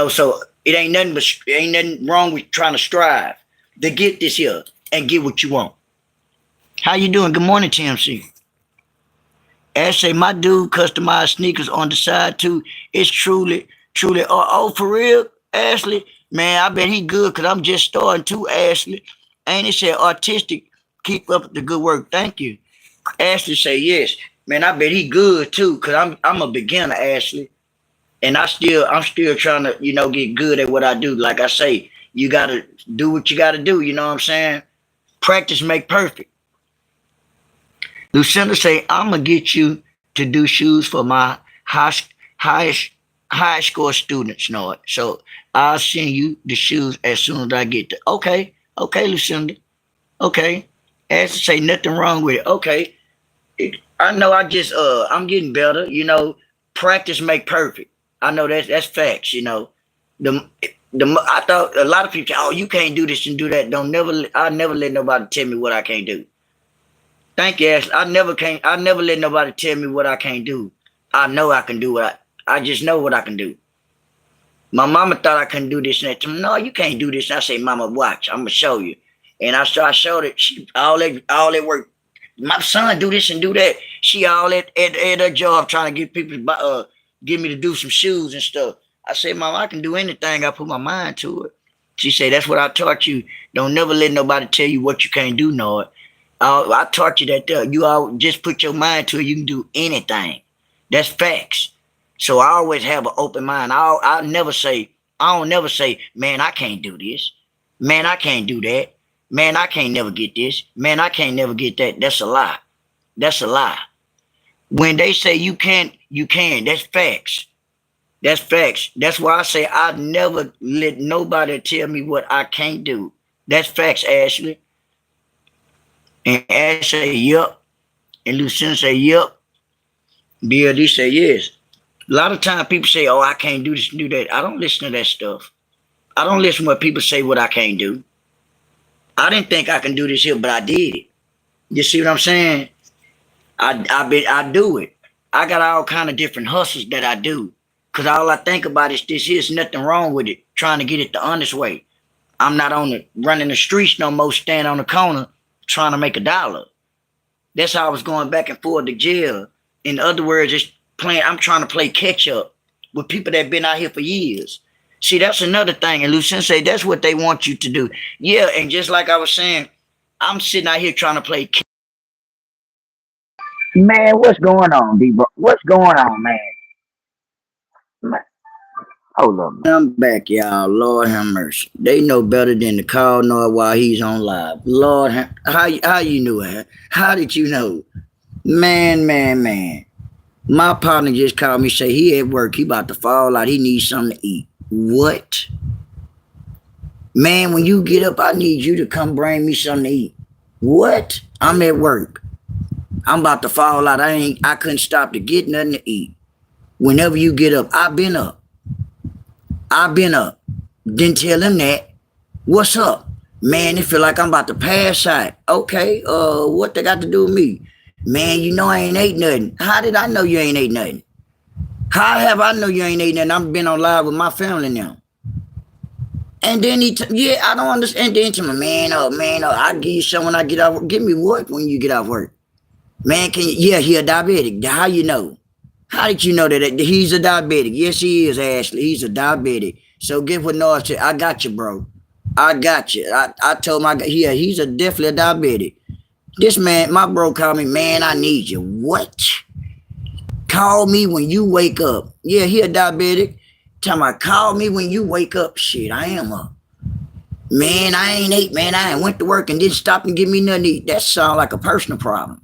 So it ain't nothing wrong with trying to strive to get this here and get what you want. How you doing? Good morning, TMC. Ashley, my dude customized sneakers on the side too. It's truly. Oh, for real, Ashley? Man, I bet he good, because I'm just starting too, Ashley. And it said artistic. Keep up the good work. Thank you. Ashley say yes. Man, I bet he good too, because I'm a beginner, Ashley. And I'm still trying to, get good at what I do. Like I say, you gotta do what you gotta do, you know what I'm saying? Practice make perfect. Lucinda say, I'm gonna get you to do shoes for my high score students, So I'll send you the shoes as soon as I get there. Okay, Lucinda. Okay. Ashley say nothing wrong with it. Okay. I know I'm getting better, practice make perfect. I know that's facts, I thought a lot of people say, oh, you can't do this and do that. I never let nobody tell me what I can't do. Thank you, Ashley. I never let nobody tell me what I can't do. I know I can do I just know what I can do. My mama thought I couldn't do this and that. No, you can't do this. And I say, Mama, watch. I'm gonna show you. And I showed it. She all that work. My son do this and do that. She all at her job trying to get people get me to do some shoes and stuff. I said, Mama, I can do anything. I put my mind to it. She said, that's what I taught you. Don't never let nobody tell you what you can't do, Nord. I taught you that there. You all just put your mind to it. You can do anything. That's facts. So I always have an open mind. I don't never say, man, I can't do this. Man, I can't do that. Man, I can't never get this. Man, I can't never get that. That's a lie. That's a lie. When they say you can't, you can. That's facts. That's facts. That's why I say I never let nobody tell me what I can't do. That's facts, Ashley. And Ashley say, yup. And Lucinda say, yup. BLD say, yes. A lot of times people say, oh, I can't do this and do that. I don't listen to that stuff. I don't listen to what people say what I can't do. I didn't think I can do this here, but I did it. You see what I'm saying? I do it. I got all kind of different hustles that I do. Because all I think about is this is nothing wrong with it. Trying to get it the honest way. I'm not running the streets no more, standing on the corner trying to make $1. That's how I was going back and forth to jail. In other words, I'm trying to play catch up with people that have been out here for years. See, that's another thing. And Lucinda say that's what they want you to do. Yeah, and just like I was saying, I'm sitting out here trying to play catch. Man, what's going on, D-Bro? What's going on, man? Hold on. I'm back, y'all. Lord have mercy. They know better than to call Noah while he's on live. Lord, how you knew that? How did you know? Man. My partner just called me, say he at work. He about to fall out. He needs something to eat. What? Man, when you get up, I need you to come bring me something to eat. What? I'm at work. I'm about to fall out. I couldn't stop to get nothing to eat. Whenever you get up, I've been up. Didn't tell him that. What's up? Man, it feel like I'm about to pass out. Okay, what they got to do with me? Man, you know I ain't ate nothing. How did I know you ain't ate nothing? How have I know you ain't ate nothing? I've been on live with my family now. And then I don't understand. Then to me, man, I'll give you some when I get off work. Give me what when you get off work? Man, he a diabetic. How you know? How did you know that he's a diabetic? Yes, he is, Ashley. He's a diabetic. So get what Noah said. I got you, bro. I got you. I told he's definitely a diabetic. This man, my bro called me, man, I need you. What? Call me when you wake up. Yeah, he a diabetic. Time I call me when you wake up. Shit, I am up. Man, I ain't ate, man. I ain't went to work and didn't stop and give me nothing to eat. That sound like a personal problem.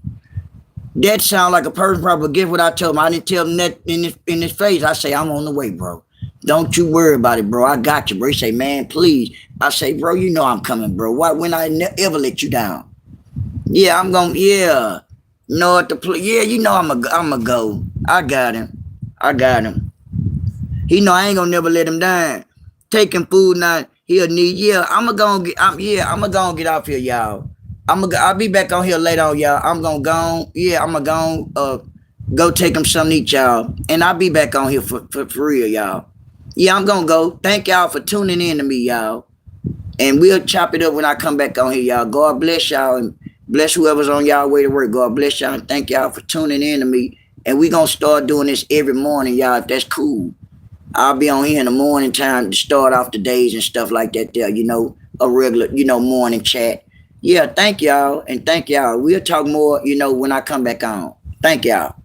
That sound like a personal problem. But guess what I told him? I didn't tell him that in his face. I say, I'm on the way, bro. Don't you worry about it, bro. I got you, bro. He say, man, please. I say, bro, you know I'm coming, bro. Why when I ever let you down? Yeah, I'm gonna, yeah. No, at the yeah, you know I'm a go. I got him. He know I ain't gonna never let him down. Taking food now, he'll need, yeah, I'm gonna get off here, y'all. I'll be back on here later on, y'all. I'm gonna go, yeah, I'm gonna go take him something to eat, y'all. And I'll be back on here for real, y'all. Yeah, I'm gonna go. Thank y'all for tuning in to me, y'all. And we'll chop it up when I come back on here, y'all. God bless y'all and bless whoever's on y'all way to work. God bless y'all and thank y'all for tuning in to me. And we gonna start doing this every morning, y'all, if that's cool. I'll be on here in the morning time to start off the days and stuff like that there, you know, a regular, you know, morning chat. Yeah, thank y'all and thank y'all. We'll talk more, you know, when I come back on. Thank y'all.